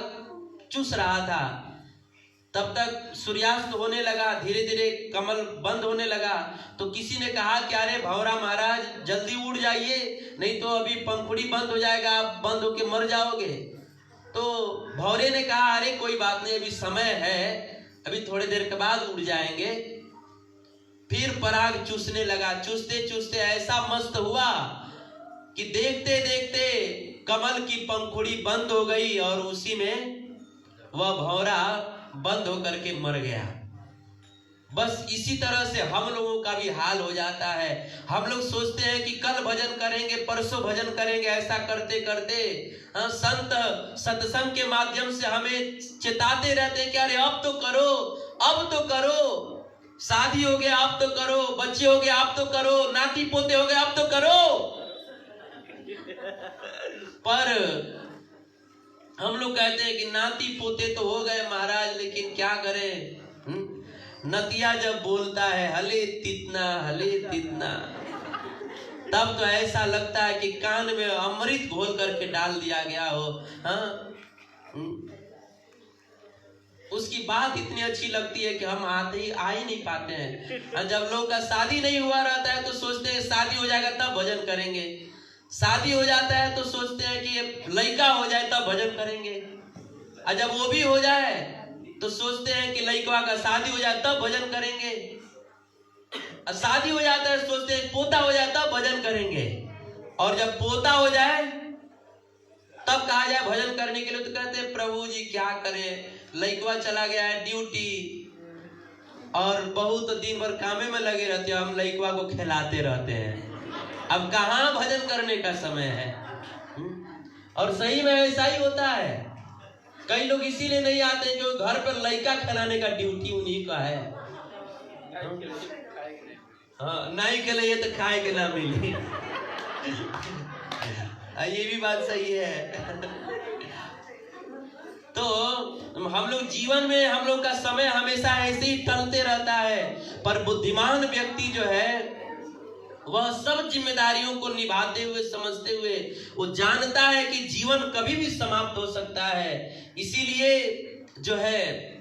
चूस रहा था। तब तक सूर्यास्त होने लगा, धीरे धीरे कमल बंद होने लगा। तो किसी ने कहा कि अरे भंवरा महाराज जल्दी उड़ जाइए, नहीं तो अभी पंखुड़ी बंद हो जाएगा, आप बंद होके मर जाओगे। तो भंवरे ने कहा अरे कोई बात नहीं, अभी समय है, अभी थोड़ी देर के बाद उड़ जाएंगे। फिर पराग चूसने लगा, चूसते चूसते ऐसा मस्त हुआ कि देखते देखते कमल की पंखुड़ी बंद हो गई और उसी में वह भंवरा बंद होकर के मर गया। बस इसी तरह से हम लोगों का भी हाल हो जाता है। हम लोग सोचते हैं कि कल भजन करेंगे, परसों भजन करेंगे, ऐसा करते करते संत सत्संग के माध्यम से हमें चेताते रहते हैं कि अरे अब तो करो, अब तो करो, शादी हो गया अब तो करो, बच्चे हो गए अब तो करो, नाती पोते हो गए अब तो करो। पर हम लोग कहते हैं कि नाती पोते तो हो गए महाराज, लेकिन क्या करें, नतिया जब बोलता है हले तितना, तब तो ऐसा लगता है कि कान में अमृत घोल करके डाल दिया गया हो। उसकी बात इतनी अच्छी लगती है कि हम आ ही नहीं पाते हैं। जब लोग का शादी नहीं हुआ रहता है तो सोचते हैं शादी हो जाएगा तब भजन करेंगे, शादी हो जाता है तो सोचते हैं कि ये लड़का हो जाए तब भजन करेंगे, और जब वो भी हो जाए तो सोचते हैं कि लड़का का शादी हो जाए तब भजन करेंगे, और शादी हो जाता है सोचते हैं पोता हो जाए तब भजन करेंगे, और जब पोता हो जाए तब कहा जाए भजन करने के लिए तो कहते हैं प्रभु जी क्या करें, लड़का चला गया है ड्यूटी, और बहुत दिन भर कामे में लगे रहते हैं, हम लइकवा को खिलाते रहते हैं। अब कहाँ भजन करने का समय है? और सही में ऐसा ही होता है। कई लोग इसीलिए नहीं आते जो घर पर लइका खिलाने का ड्यूटी उन्हीं का है। हाँ, नहीं के लिए तो खाए के ना मिले। ये भी बात सही है। तो हम लोग जीवन में हम लोग का समय हमेशा ऐसे ही टलते रहता है, पर बुद्धिमान व्यक्ति जो है वह सब जिम्मेदारियों को निभाते हुए, समझते हुए वो जानता है कि जीवन कभी भी समाप्त हो सकता है। इसीलिए जो है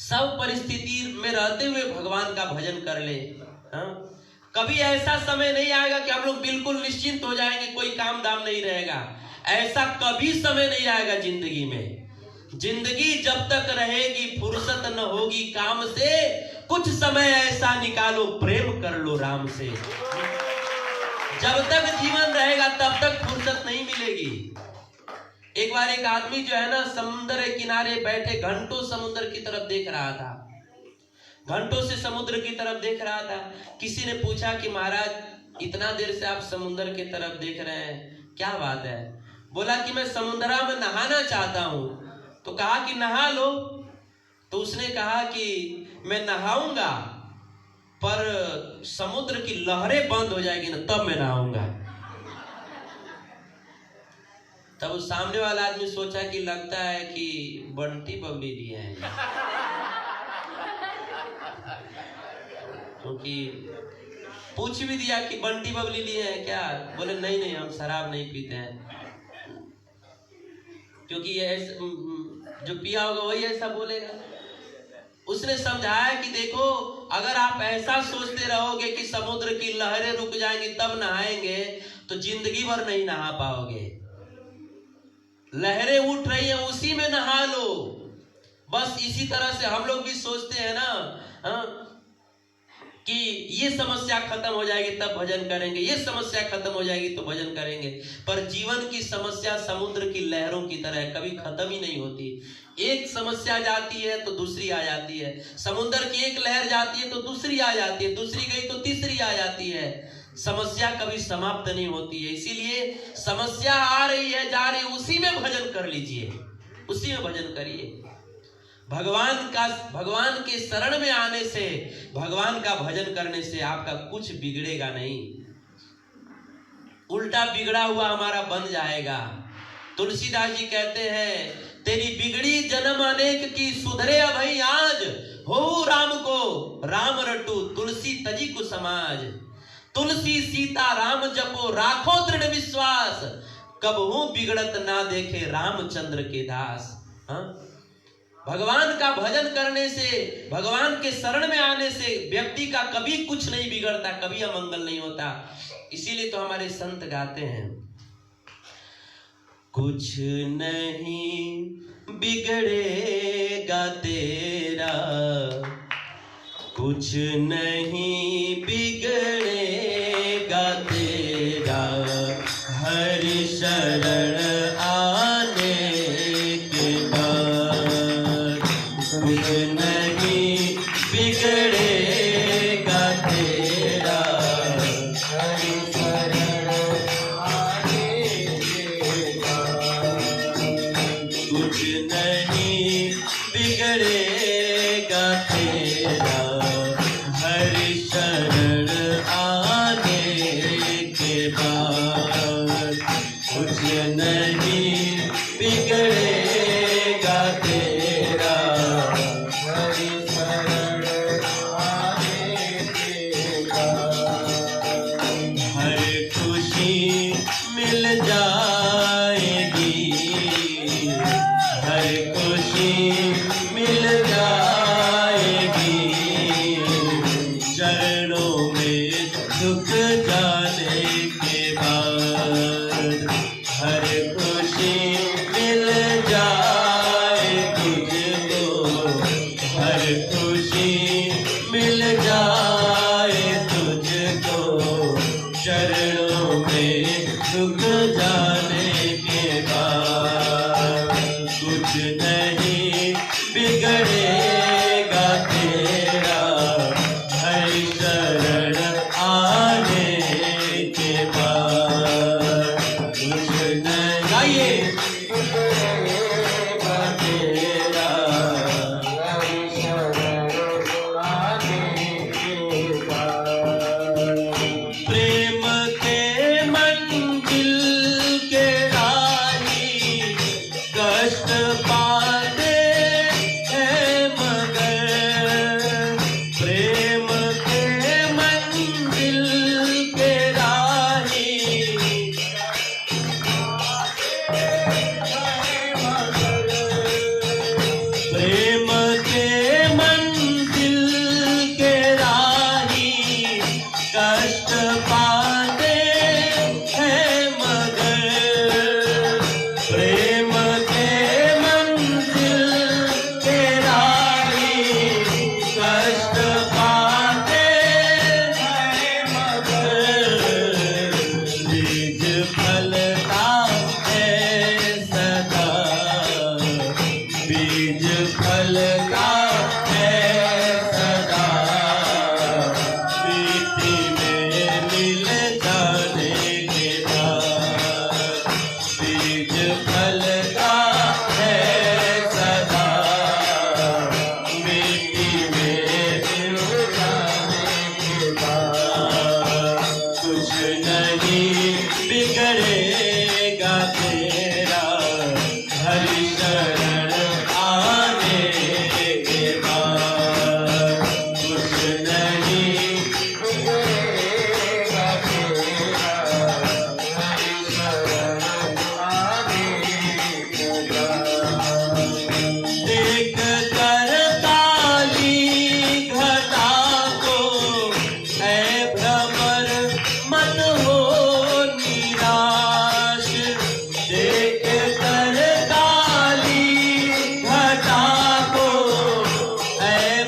सब परिस्थिति में रहते हुए भगवान का भजन कर ले। कभी ऐसा समय नहीं आएगा कि हम लोग बिल्कुल निश्चिंत हो जाएंगे, कोई काम दाम नहीं रहेगा। ऐसा कभी समय नहीं आएगा जिंदगी में। जिंदगी जब तक रहेगी फुर्सत न होगी काम से, कुछ समय ऐसा निकालो प्रेम कर लो राम से। जब तक जीवन रहेगा तब तक फुर्सत नहीं मिलेगी। एक बार एक आदमी जो है ना समुद्र के किनारे बैठे घंटों समुद्र की तरफ देख रहा था, घंटों से समुद्र की तरफ देख रहा था। किसी ने पूछा कि महाराज इतना देर से आप समुद्र की तरफ देख रहे हैं, क्या बात है? बोला कि मैं समुद्र में नहाना चाहता हूँ। तो कहा कि नहा लो। तो उसने कहा कि मैं नहाऊंगा पर समुद्र की लहरें बंद हो जाएगी ना तब मैं नहाऊंगा। तब उस सामने वाला आदमी सोचा कि लगता है कि बंटी बबली लिए हैं, क्योंकि पूछ भी दिया कि बंटी बबली लिए हैं क्या? बोले नहीं नहीं, हम शराब नहीं पीते हैं। क्योंकि ये जो पिया होगा वही ऐसा बोलेगा। उसने समझाया कि देखो, अगर आप ऐसा सोचते रहोगे कि समुद्र की लहरें रुक जाएंगी तब नहाएंगे, तो जिंदगी भर नहीं नहा पाओगे। लहरें उठ रही हैं उसी में नहा लो। बस इसी तरह से हम लोग भी सोचते हैं ना कि ये समस्या खत्म हो जाएगी तब भजन करेंगे, ये समस्या खत्म हो जाएगी तो भजन करेंगे। पर जीवन की समस्या समुद्र की लहरों की तरह कभी खत्म ही नहीं होती। एक समस्या जाती है तो दूसरी आ जाती है। समुद्र की एक लहर जाती है तो दूसरी आ जाती है, दूसरी गई तो तीसरी आ जाती है। समस्या कभी समाप्त नहीं होती है। इसीलिए समस्या आ रही है, जा रही है, उसी में भजन कर लीजिए, उसी में भजन करिए। भगवान के शरण में आने से, भगवान का भजन करने से आपका कुछ बिगड़ेगा नहीं, उल्टा बिगड़ा हुआ हमारा बन जाएगा। तुलसीदास जी कहते हैं, तेरी बिगड़ी जन्म अनेक की सुधरे अभई आज, हो राम को राम रटू तुलसी तजी को समाज। तुलसी सीता राम जपो राखो दृढ़ विश्वास, कबहू बिगड़त ना देखे रामचंद्र के दास। भगवान का भजन करने से, भगवान के शरण में आने से व्यक्ति का कभी कुछ नहीं बिगड़ता, कभी अमंगल नहीं होता। इसीलिए तो हमारे संत गाते हैं, कुछ नहीं बिगड़ेगा तेरा, कुछ नहीं बिगड़ेगा तेरा, हरि शरण आने के बाद। कुछ नहीं बिगड़ेगा तेरा, हरि शरण आने के बाद। कुछ नहीं बिगड़ेगा तेरा, हरि शरण आने के बाद। कुछ नहीं बिगड़ेगा तेरा, हरि शरण आने के बाद। हर खुशी मिल जाएगी, हर खुशी मिल जाएगी, चरणों में झुक जाने के बाद। हर खुशी मिल जाए तुझको, हर खुशी मिल जाए तुझको, चरणों में झुक जाने के बाद। कुछ नहीं बिगड़ेगा तेरा,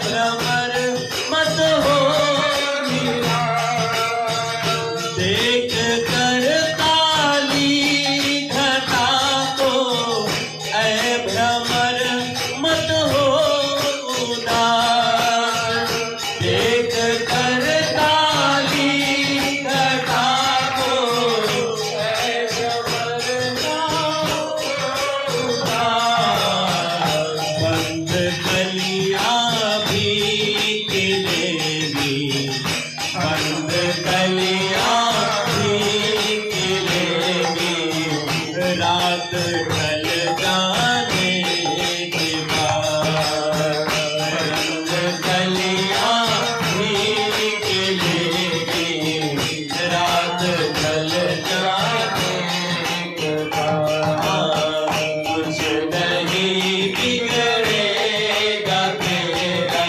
भ्रमर मत हो मीरा, देख कर काली घटा को ऐ भ्रमर मत हो उदास, देख कर काली घटा को ऐ भ्रमर मत हो उदास, बंद कलियां भी खिलेगी, बंद कलियां भी खिलेगी, रात ढल जाने के बाद, बंद कलियां भी खिलेगी, रात ढल जाने के बाद, कुछ नहीं बिगड़ेगा तेरा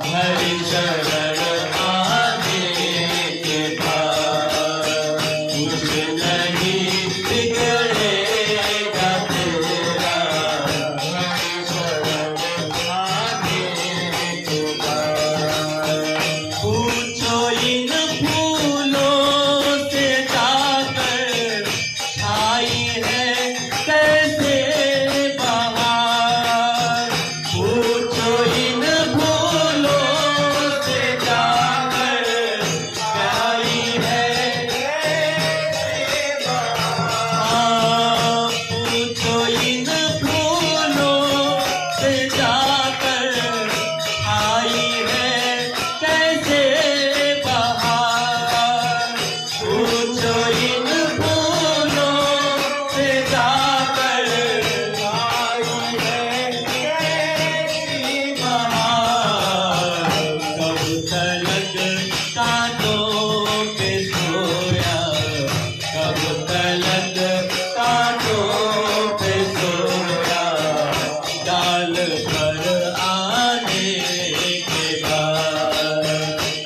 हरि शरण आने के बाद, कुछ नहीं बिगड़ेगा तेरा हरि शरण आने के बाद। पूछो इन फूलों से जाकर छाई है कैसे बहार, पूछो इन फूलों से जाकर छाई है कैसे बहार, पूछो इन फूलों से जाकर छाई है कैसे बहार, पूछो इन फूलों से जाकर छाई है कैसी बहार, कब तलक कांटों पे सोया, कब तलक कांटों पे सोया, डाल पर आने के बाद,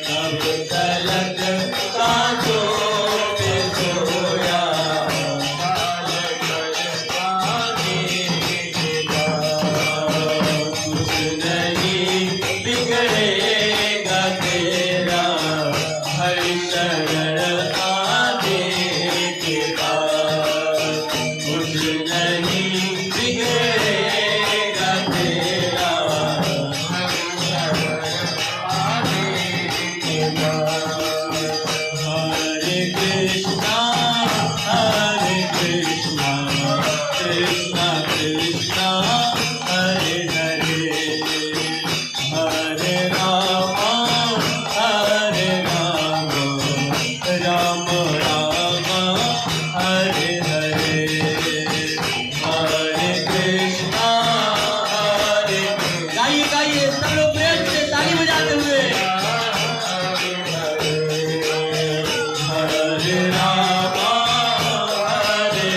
कब तलक कांटों पे सोया, डाल पर आने के बाद, कुछ नहीं बिगड़ेगा तेरा हरि शरण आने के बाद, कुछ नहीं बिगड़ेगा तेरा हरि शरण आने के बाद। हरे कृष्णा कृष्णा कृष्णा हरे हरे, हरे राम राम राम हरे हरे, हरे कृष्णा हरे, गाइए गाइए सब लोग प्रेम से ताली बजाते हुए, हरे राम हरे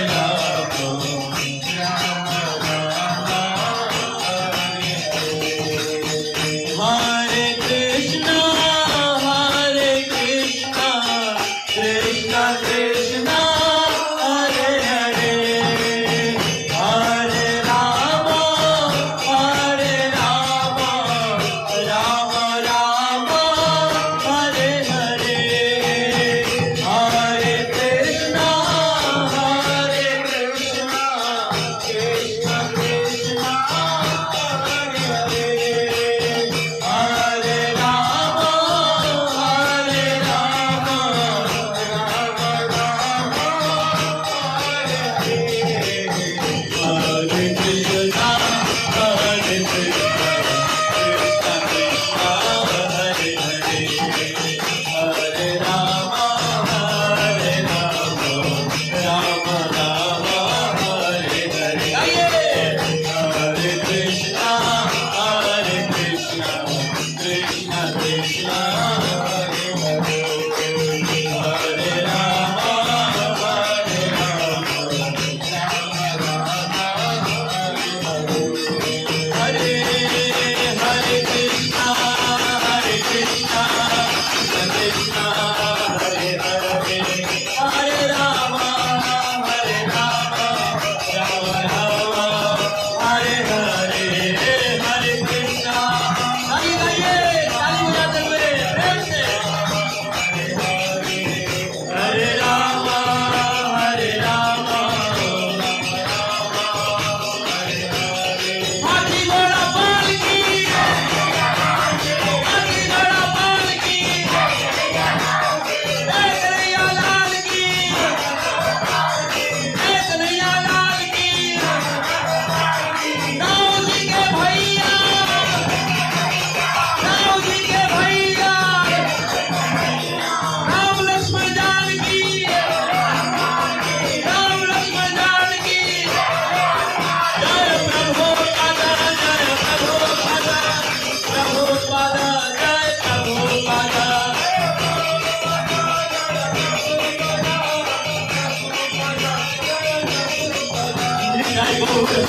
कृष्णा कृष्णा कृष्णा हरे हरे, हरे राम राम राम हरे हरे, हरे कृष्णा कृष्णा कृष्णा हरे हरे, हरे राम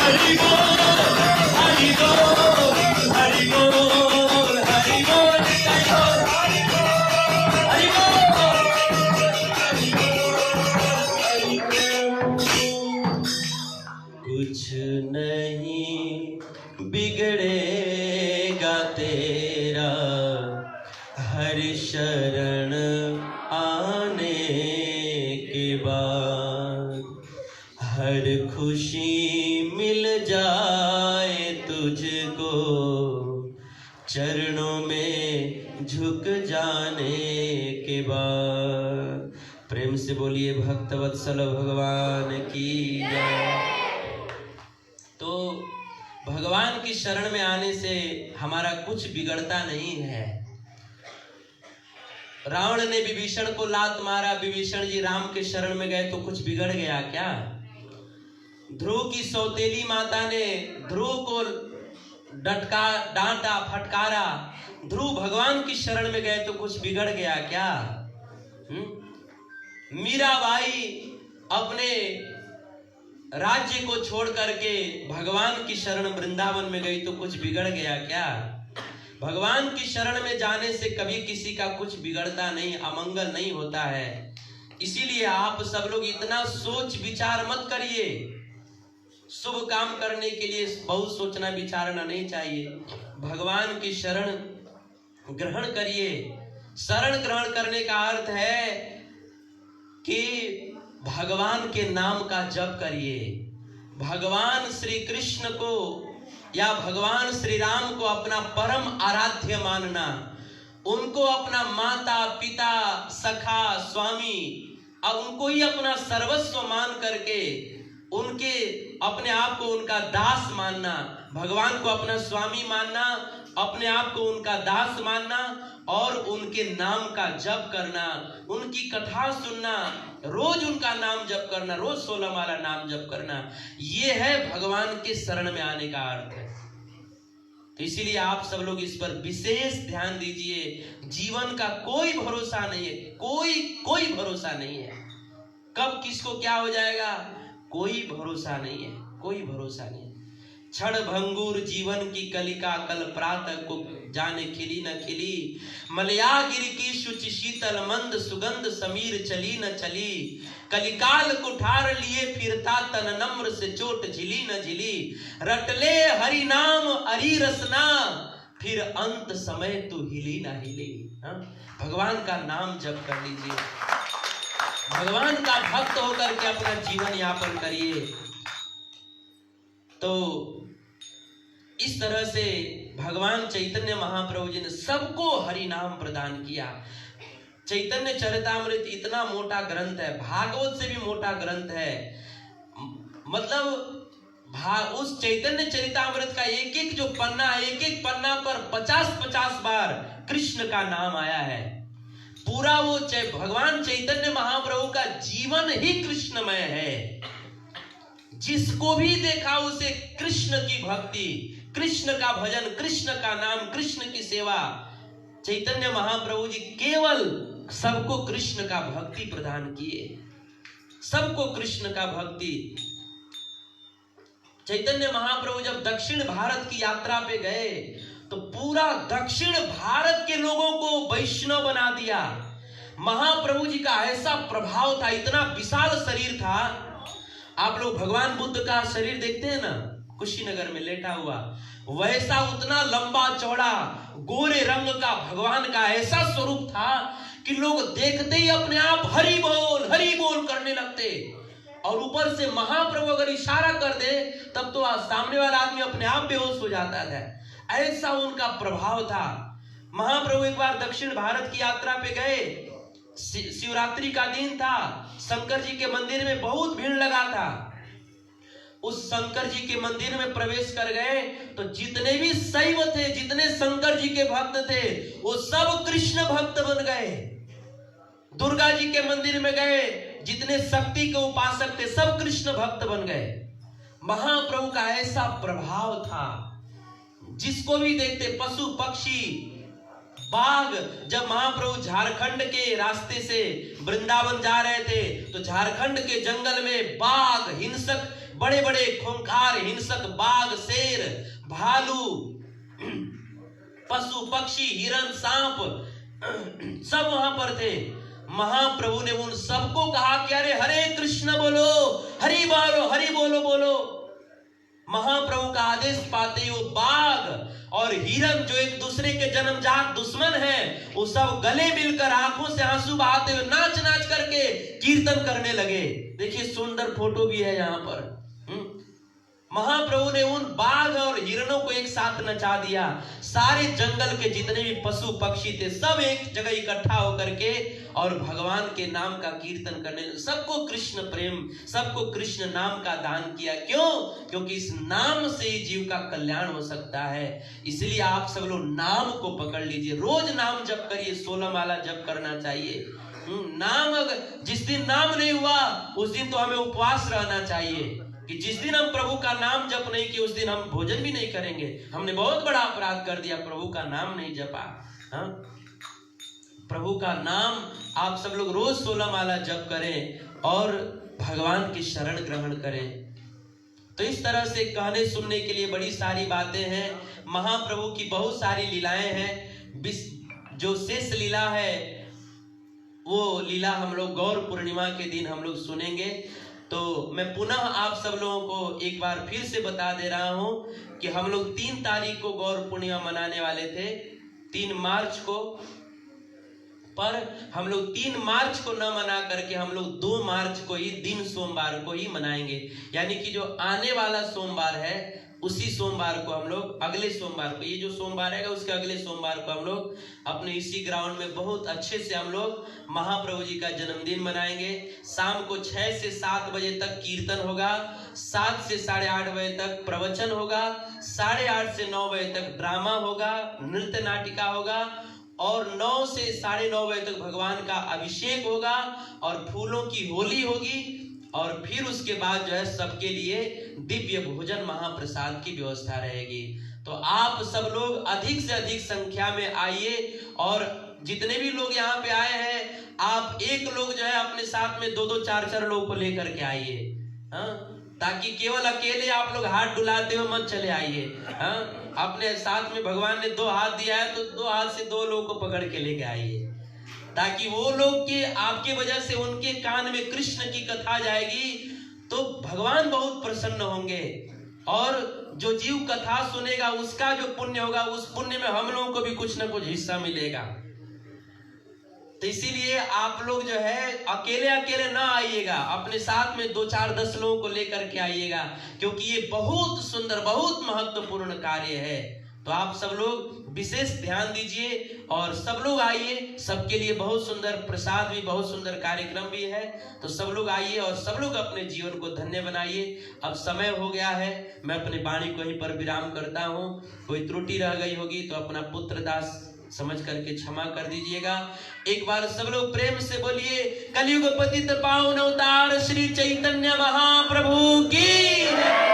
हरि बोल, हरि बोल, हरि बोल, हरि बोल, हरि बोल। कुछ नहीं बिगड़ेगा तेरा हर शरण आने के बाद, हर खुशी मिल जाए तुझको चरणों में झुक जाने के बाद। प्रेम से बोलिए भक्तवत्सल भगवान की जय। तो भगवान की शरण में आने से हमारा कुछ बिगड़ता नहीं है। रावण ने विभीषण को लात मारा, विभीषण जी राम के शरण में गए तो कुछ बिगड़ गया क्या? ध्रुव की सौतेली माता ने ध्रुव को डांटा फटकारा, ध्रुव भगवान की शरण में गए तो कुछ बिगड़ गया क्या? मीराबाई अपने राज्य को छोड़ करके भगवान की शरण वृंदावन में गई तो कुछ बिगड़ गया क्या? भगवान की शरण में जाने से कभी किसी का कुछ बिगड़ता नहीं, अमंगल नहीं होता है। इसीलिए आप सब लोग इतना सोच विचार मत करिए। शुभ काम करने के लिए बहुत सोचना विचारना नहीं चाहिए। भगवान की शरण ग्रहण करिए। शरण ग्रहण करने का अर्थ है कि भगवान के नाम का जप करिए। भगवान श्री कृष्ण को या भगवान श्री राम को अपना परम आराध्य मानना, उनको अपना माता पिता सखा स्वामी और उनको ही अपना सर्वस्व मान करके उनके अपने आप को उनका दास मानना, भगवान को अपना स्वामी मानना, अपने आप को उनका दास मानना और उनके नाम का जप करना, उनकी कथा सुनना, रोज उनका नाम जप करना, रोज 16 माला नाम जप करना, ये है भगवान के शरण में आने का अर्थ है। तो इसीलिए आप सब लोग इस पर विशेष ध्यान दीजिए। जीवन का कोई भरोसा नहीं है, कोई भरोसा नहीं है। कब किसको क्या हो जाएगा कोई भरोसा नहीं है, कोई भरोसा नहीं है। क्षण भंगुर जीवन की कलिका, कल प्रातः को जाने खिली न खिली। मलयागिरि की शुचि शीतल मंद सुगंध समीर चली न चली। कलिकाल कुठार लिए फिरता तन नम्र से चोट झिली न झिली। रटले हरि नाम अरि रसना, फिर अंत समय तू हिली न हिली। भगवान का नाम जप कर लीजिए, भगवान का भक्त होकर के अपना जीवन यापन करिए। तो इस तरह से भगवान चैतन्य महाप्रभु जी ने सबको हरि नाम प्रदान किया। चैतन्य चरितामृत इतना मोटा ग्रंथ है, भागवत से भी मोटा ग्रंथ है। मतलब उस चैतन्य चरितामृत का एक एक जो पन्ना है, एक एक पन्ना पर 50-50 बार कृष्ण का नाम आया है। पूरा वो भगवान चैतन्य महाप्रभु का जीवन ही कृष्णमय है। जिसको भी देखा उसे कृष्ण की भक्ति, कृष्ण का भजन, कृष्ण का नाम, कृष्ण की सेवा। चैतन्य महाप्रभु जी केवल सबको कृष्ण का भक्ति प्रदान किए, सबको कृष्ण का भक्ति। चैतन्य महाप्रभु जब दक्षिण भारत की यात्रा पे गए तो पूरा दक्षिण भारत के लोगों को वैष्णव बना दिया। महाप्रभु जी का ऐसा प्रभाव था, इतना विशाल शरीर था। आप लोग भगवान बुद्ध का शरीर देखते हैं ना, कुशीनगर में लेटा हुआ, वैसा उतना लंबा चौड़ा गोरे रंग का भगवान का ऐसा स्वरूप था कि लोग देखते ही अपने आप हरि बोल करने लगते। और ऊपर से महाप्रभु अगर इशारा कर दे तब तो सामने वाला आदमी अपने आप बेहोश हो जाता था, ऐसा उनका प्रभाव था। महाप्रभु एक बार दक्षिण भारत की यात्रा पे गए, शिवरात्रि का दिन था, शंकर जी के मंदिर में बहुत भीड़ लगा था। उस शंकर जी के मंदिर में प्रवेश कर गए तो जितने भी शैव थे, जितने शंकर जी के भक्त थे, वो सब कृष्ण भक्त बन गए। दुर्गा जी के मंदिर में गए, जितने शक्ति के उपासक थे सब कृष्ण भक्त बन गए। महाप्रभु का ऐसा प्रभाव था, जिसको भी देखते, पशु पक्षी बाघ। जब महाप्रभु झारखंड के रास्ते से वृंदावन जा रहे थे तो झारखंड के जंगल में बाघ, हिंसक बड़े बड़े खूंखार हिंसक बाघ, शेर, भालू, पशु पक्षी, हिरण, सांप सब वहां पर थे। महाप्रभु ने उन सबको कहा कि अरे हरे कृष्ण बोलो, हरि बोलो, हरि बोलो बोलो। महाप्रभु का आदेश पाते ही वो बाघ और हिरण जो एक दूसरे के जन्मजात दुश्मन हैं, वो सब गले मिलकर आंखों से आंसू बहाते हुए नाच नाच करके कीर्तन करने लगे। देखिए सुंदर फोटो भी है यहाँ पर। महाप्रभु ने उन बाघ और हिरणों को एक साथ नचा दिया। सारे जंगल के जितने भी पशु पक्षी थे सब एक जगह इकट्ठा होकर के और भगवान के नाम का कीर्तन करने, सबको कृष्ण प्रेम, सबको कृष्ण नाम का दान किया। क्यों? क्योंकि इस नाम से जीव का कल्याण हो सकता है। इसलिए आप सब लोग नाम को पकड़ लीजिए, रोज नाम जप करिए, 16 माला जप करना चाहिए। नाम अगर जिस दिन नाम नहीं हुआ उस दिन तो हमें उपवास रहना चाहिए कि जिस दिन हम प्रभु का नाम जप नहीं किए उस दिन हम भोजन भी नहीं करेंगे। हमने बहुत बड़ा अपराध कर दिया, प्रभु का नाम नहीं जपा। हाँ, प्रभु का नाम आप सब लोग रोज 16 माला जप करें और भगवान की शरण ग्रहण करें। तो इस तरह से कहने सुनने के लिए बड़ी सारी बातें हैं। महाप्रभु की बहुत सारी लीलाएं हैं। जो शेष लीला है वो लीला हम लोग गौर पूर्णिमा के दिन हम लोग सुनेंगे। तो मैं पुनः आप सब लोगों को एक बार फिर से बता दे रहा हूं कि हम लोग 3 तारीख को गौर पूर्णिमा मनाने वाले थे, 3 मार्च को, पर हम लोग 3 मार्च को न मना करके हम लोग 2 मार्च को ही दिन सोमवार को ही मनाएंगे। यानी कि जो आने वाला सोमवार है उसी सोमवार को हम लोग, अगले सोमवार को, ये जो सोमवार है उसके अगले सोमवार को हम लोग अपने इसी ग्राउंड में बहुत अच्छे से हम लोग महाप्रभु जी का जन्मदिन मनाएंगे। शाम को 6 से 7 बजे तक कीर्तन होगा, 7 से 8:30 बजे तक प्रवचन होगा, 8:30 से 9 बजे तक ड्रामा होगा, नृत्य नाटिका होगा और 9 से 9:30 बजे तक भगवान का अभिषेक होगा और फूलों की होली होगी। और फिर उसके बाद जो है सबके लिए दिव्य भोजन महाप्रसाद की व्यवस्था रहेगी। तो आप सब लोग अधिक से अधिक संख्या में आइए और जितने भी लोग यहाँ पे आए हैं आप एक लोग जो है अपने साथ में 2-2 4-4 लोगों को लेकर के आइए। हाँ, ताकि केवल अकेले आप लोग हाथ डुलाते हुए मत चले आइए। हाँ, अपने साथ में भगवान ने 2 हाथ दिया है तो 2 हाथ से 2 लोगों को पकड़ के लेके आइए, ताकि वो लोग के आपके वजह से उनके कान में कृष्ण की कथा जाएगी तो भगवान बहुत प्रसन्न होंगे और जो जीव कथा सुनेगा उसका जो पुण्य होगा उस पुण्य में हम लोगों को भी कुछ ना कुछ हिस्सा मिलेगा। तो इसीलिए आप लोग जो है अकेले अकेले ना आइएगा, अपने साथ में 2 4 10 लोगों को लेकर के आइएगा, क्योंकि ये बहुत सुंदर बहुत महत्वपूर्ण कार्य है। तो आप सब लोग विशेष ध्यान दीजिए और सब लोग आइए। सबके लिए बहुत सुंदर प्रसाद भी, बहुत सुंदर कार्यक्रम भी है। तो सब लोग आइए और सब लोग अपने जीवन को धन्य बनाइए। अब समय हो गया है, मैं अपनी वाणी को यहीं पर विराम करता हूँ। कोई त्रुटि रह गई होगी तो अपना पुत्र दास समझ करके क्षमा कर दीजिएगा। एक बार सब लोग प्रेम से बोलिए, कलयुग पतित पावन अवतार श्री चैतन्य महाप्रभु की।